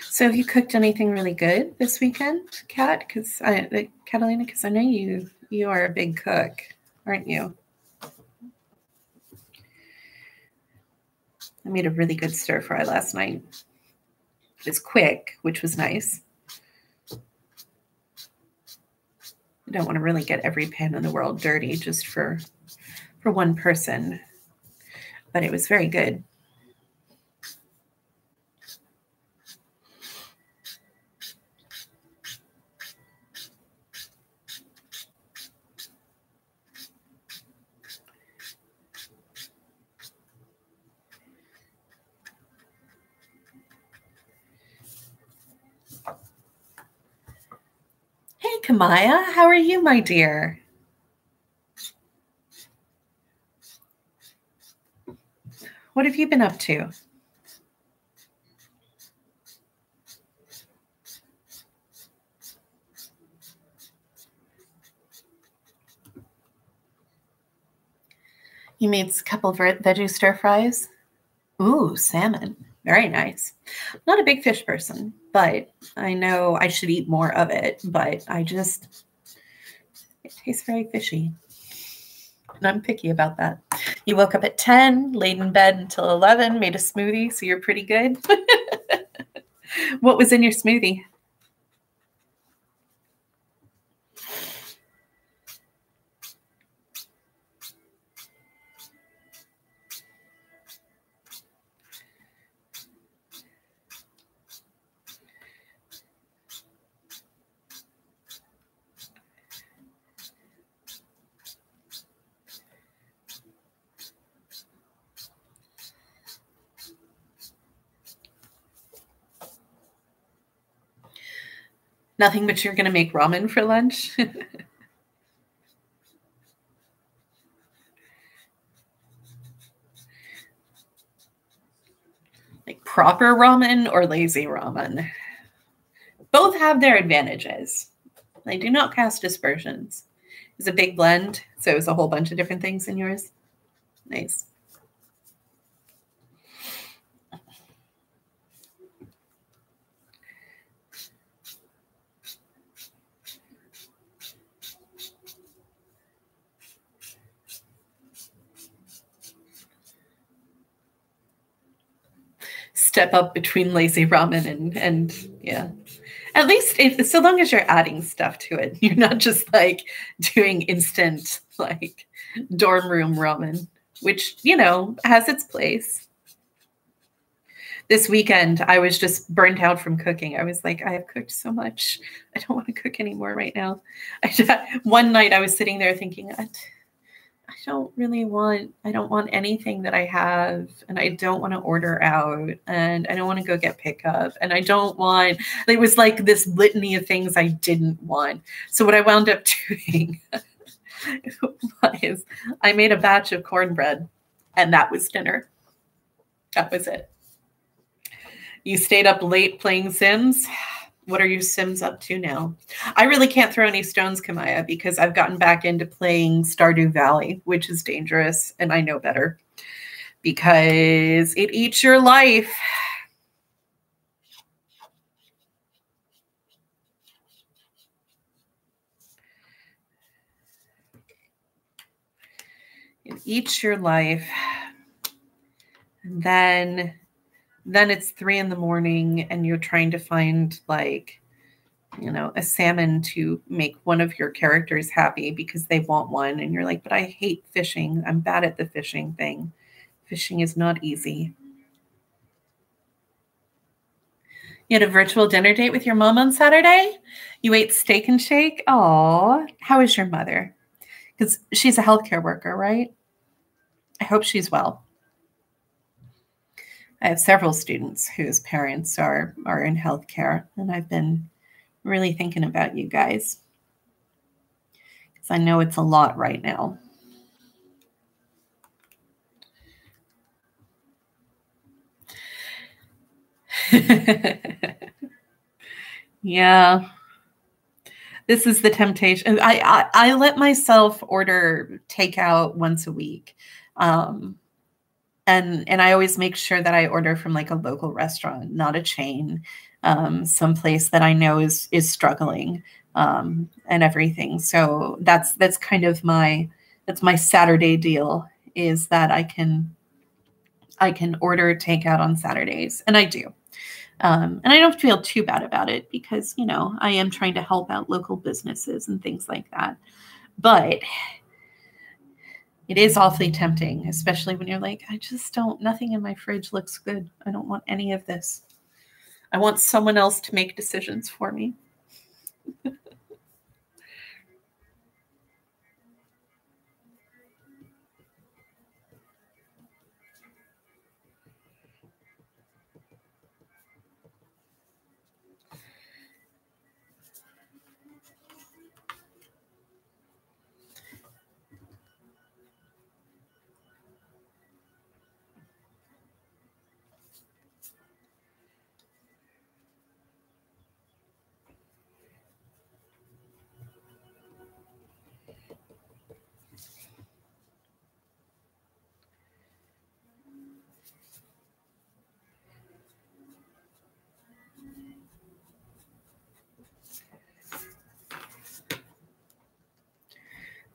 So have you cooked anything really good this weekend, Kat? Catalina, because I know you are a big cook, aren't you? I made a really good stir fry last night. It was quick, which was nice. I don't want to really get every pan in the world dirty just for one person, but it was very good. Hey, Kamaya, how are you, my dear? What have you been up to? You made a couple of veggie stir fries? Ooh, salmon. Very nice. Not a big fish person, but I know I should eat more of it, but it tastes very fishy. And I'm picky about that. You woke up at 10, laid in bed until 11, made a smoothie, so you're pretty good. What was in your smoothie? Nothing, but you're going to make ramen for lunch? Like proper ramen or lazy ramen? Both have their advantages. I do not cast aspersions. It's a big blend, so it's a whole bunch of different things in yours. Nice. Step up between lazy ramen and yeah. At least so long as you're adding stuff to it, you're not just like doing instant like dorm room ramen, which, has its place. This weekend, I was just burnt out from cooking. I was like, I have cooked so much. I don't want to cook anymore right now. One night I was sitting there thinking, I don't want anything that I have, and I don't want to order out, and I don't want to go get pickup, and it was like this litany of things I didn't want. So what I wound up doing was I made a batch of cornbread, and that was dinner. That was it. You stayed up late playing Sims? What are your Sims up to now? I really can't throw any stones, Kamaya, because I've gotten back into playing Stardew Valley, which is dangerous, and I know better because it eats your life. It eats your life. And then it's 3 a.m. and you're trying to find a salmon to make one of your characters happy because they want one. And you're like, but I hate fishing. I'm bad at the fishing thing. Fishing is not easy. You had a virtual dinner date with your mom on Saturday? You ate steak and shake? Oh, how is your mother? Because she's a healthcare worker, right? I hope she's well. I have several students whose parents are in healthcare, and I've been really thinking about you guys because I know it's a lot right now. Yeah. This is the temptation. I let myself order takeout once a week. And I always make sure that I order from like a local restaurant, not a chain, someplace that I know is struggling, and everything. So that's kind of that's my Saturday deal, is that I can order takeout on Saturdays, and I do. And I don't feel too bad about it because, I am trying to help out local businesses and things like that. But it is awfully tempting, especially when you're like, nothing in my fridge looks good. I don't want any of this. I want someone else to make decisions for me.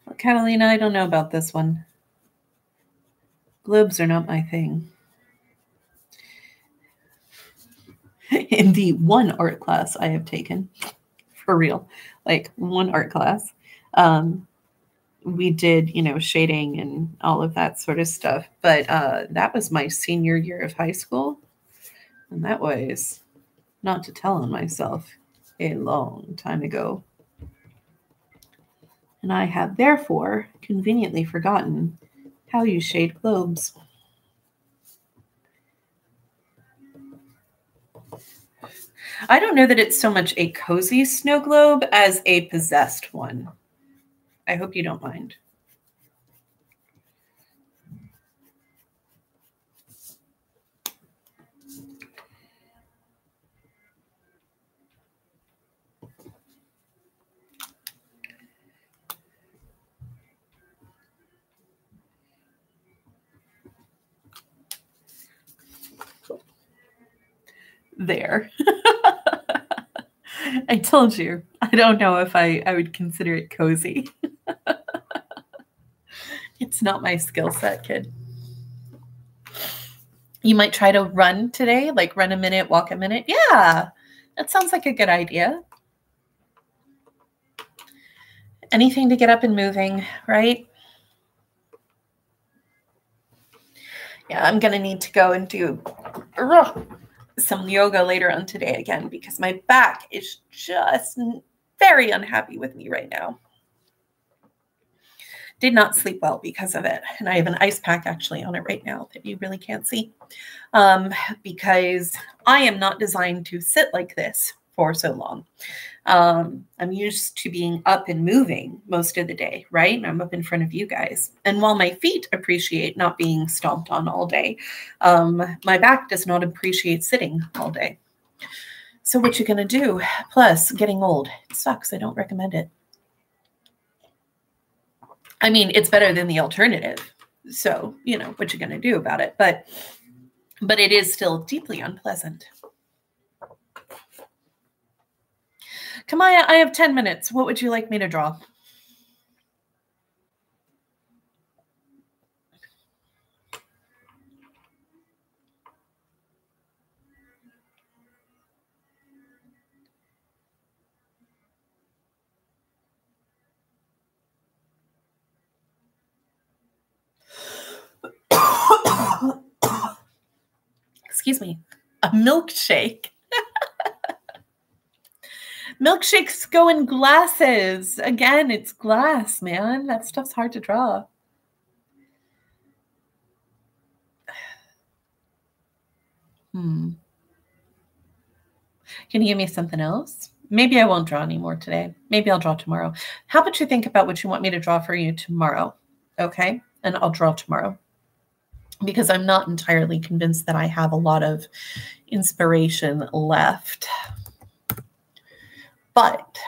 Well, Catalina, I don't know about this one. Globes are not my thing. In the one art class I have taken, for real, like one art class, we did, shading and all of that sort of stuff. But that was my senior year of high school. And that was, not to tell on myself, a long time ago. And I have therefore conveniently forgotten how you shade globes. I don't know that it's so much a cozy snow globe as a possessed one. I hope you don't mind. There. I told you. I don't know if I would consider it cozy. It's not my skill set, kid. You might try to run today, like run a minute, walk a minute. Yeah, that sounds like a good idea. Anything to get up and moving, right? Yeah, I'm going to need to go and do some yoga later on today again because my back is just very unhappy with me right now. Did not sleep well because of it. And I have an ice pack actually on it right now that you really can't see, because I am not designed to sit like this for so long. I'm used to being up and moving most of the day, right? I'm up in front of you guys. And while my feet appreciate not being stomped on all day, my back does not appreciate sitting all day. So what you gonna do? Plus, getting old. It sucks. I don't recommend it. I mean, it's better than the alternative. So, what you're gonna do about it. But it is still deeply unpleasant. Kamaya, I have 10 minutes. What would you like me to draw? Excuse me. A milkshake. Milkshakes go in glasses. Again, it's glass, man. That stuff's hard to draw. Can you give me something else? Maybe I won't draw anymore today. Maybe I'll draw tomorrow. How about you think about what you want me to draw for you tomorrow? Okay. And I'll draw tomorrow, because I'm not entirely convinced that I have a lot of inspiration left. But,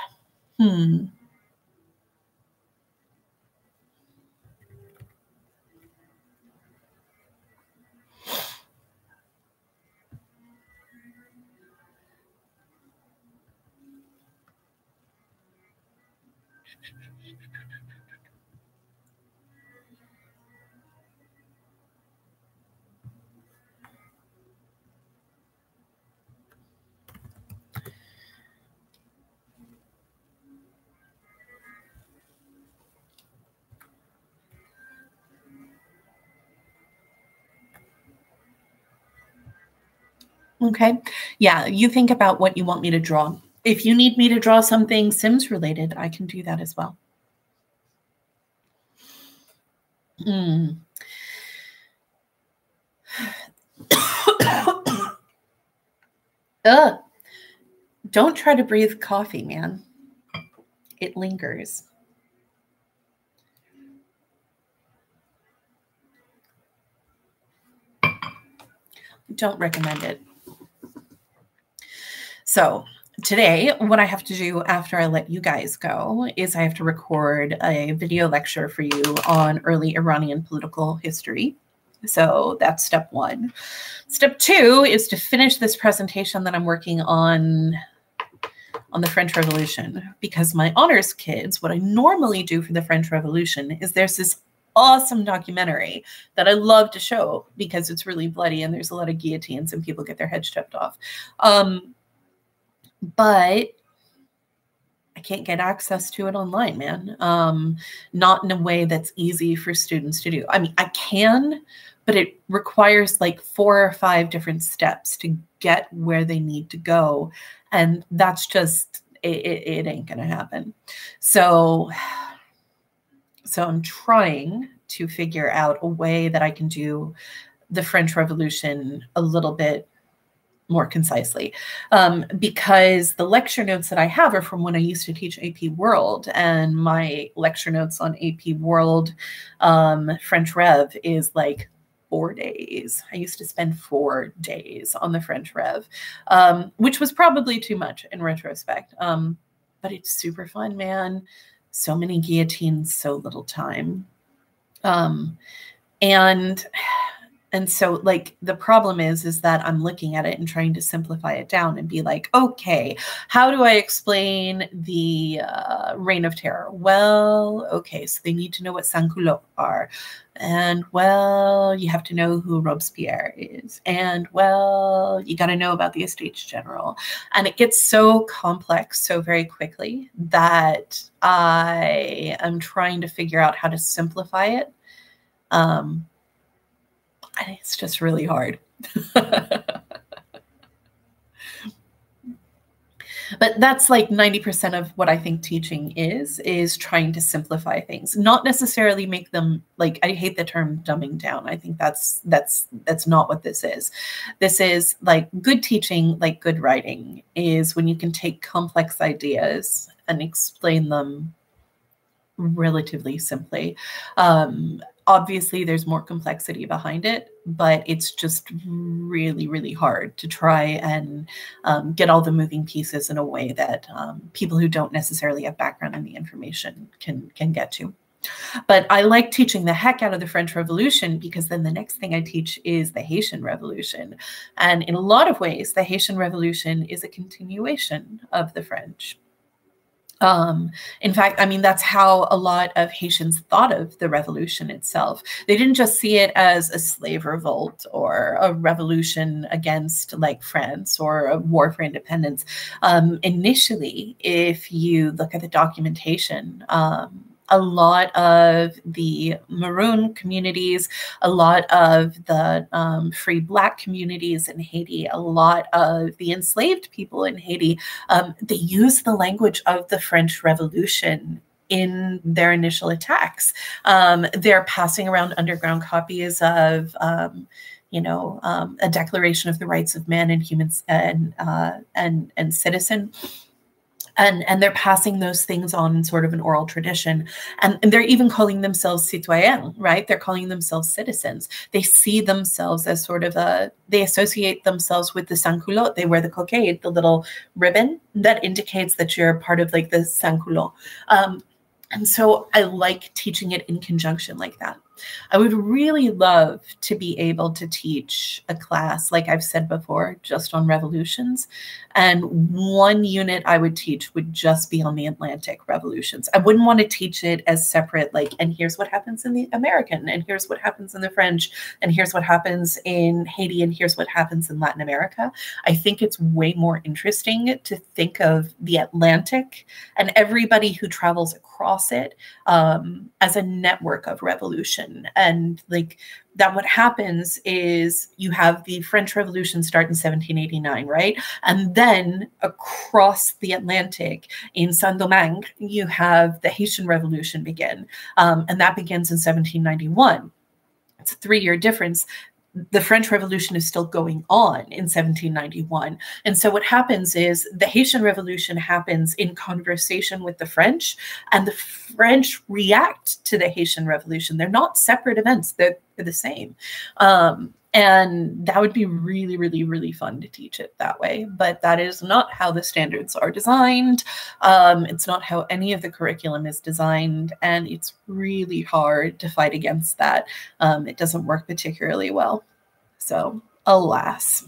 okay. Yeah, you think about what you want me to draw. If you need me to draw something Sims related, I can do that as well. Ugh. Don't try to breathe coffee, man. It lingers. Don't recommend it. So today, what I have to do after I let you guys go is I have to record a video lecture for you on early Iranian political history. So that's step one. Step two is to finish this presentation that I'm working on the French Revolution, because my honors kids, what I normally do for the French Revolution is there's this awesome documentary that I love to show because it's really bloody and there's a lot of guillotines and people get their heads chopped off. But I can't get access to it online, man. Not in a way that's easy for students to do. I mean, I can, but it requires like 4 or 5 different steps to get where they need to go. And that's just, it ain't going to happen. So I'm trying to figure out a way that I can do the French Revolution a little bit more concisely, because the lecture notes that I have are from when I used to teach AP World, and my lecture notes on AP World French Rev is like 4 days. I used to spend 4 days on the French Rev, which was probably too much in retrospect, but it's super fun, man. So many guillotines, so little time. And so like the problem is that I'm looking at it and trying to simplify it down and be like, okay, how do I explain the Reign of Terror? Well, okay, so they need to know what sans-culottes are. And well, you have to know who Robespierre is. And well, you got to know about the Estates General. And it gets so complex so very quickly that I am trying to figure out how to simplify it. And it's just really hard. But that's like 90% of what I think teaching is trying to simplify things, not necessarily make them, like, I hate the term dumbing down. I think that's not what this is. This is like good teaching, like good writing, is when you can take complex ideas and explain them relatively simply. Obviously, there's more complexity behind it, but it's just really, really hard to try and get all the moving pieces in a way that people who don't necessarily have background in the information can get to. But I like teaching the heck out of the French Revolution, because then the next thing I teach is the Haitian Revolution. And in a lot of ways, the Haitian Revolution is a continuation of the French. In fact, I mean, that's how a lot of Haitians thought of the revolution itself. They didn't just see it as a slave revolt or a revolution against like France or a war for independence. Initially, if you look at the documentation a lot of the Maroon communities, a lot of the free Black communities in Haiti, a lot of the enslaved people in Haiti, they use the language of the French Revolution in their initial attacks. They're passing around underground copies of a Declaration of the Rights of Man and Humans and Citizen. And they're passing those things on in sort of an oral tradition. And they're even calling themselves citoyens, right? They're calling themselves citizens. They see themselves as sort of they associate themselves with the sans-culotte. They wear the cockade, the little ribbon that indicates that you're part of like the sans-culotte. And so I like teaching it in conjunction like that. I would really love to be able to teach a class, like I've said before, just on revolutions. And one unit I would teach would just be on the Atlantic revolutions. I wouldn't want to teach it as separate, like, and here's what happens in the American, and here's what happens in the French, and here's what happens in Haiti, and here's what happens in Latin America. I think it's way more interesting to think of the Atlantic and everybody who travels across it as a network of revolution. And like that what happens is you have the French Revolution start in 1789, right? And then across the Atlantic in Saint-Domingue, you have the Haitian Revolution begin. And that begins in 1791. It's a 3-year difference. The French Revolution is still going on in 1791. And so what happens is the Haitian Revolution happens in conversation with the French, and the French react to the Haitian Revolution. They're not separate events. They're the same. And that would be really, really, really fun to teach it that way. But that is not how the standards are designed. It's not how any of the curriculum is designed. And it's really hard to fight against that. It doesn't work particularly well. So, alas.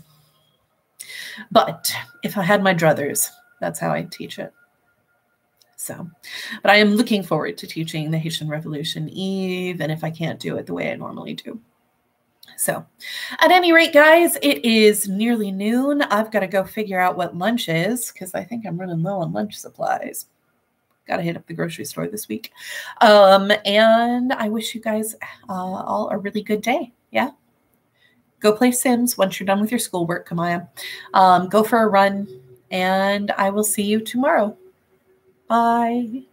But if I had my druthers, that's how I'd teach it. So, but I am looking forward to teaching the Haitian Revolution, even if I can't do it the way I normally do. So at any rate, guys, it is nearly noon. I've got to go figure out what lunch is because I think I'm running low on lunch supplies. Got to hit up the grocery store this week. And I wish you guys all a really good day. Yeah. Go play Sims once you're done with your schoolwork, Kamaya. Go for a run, and I will see you tomorrow. Bye.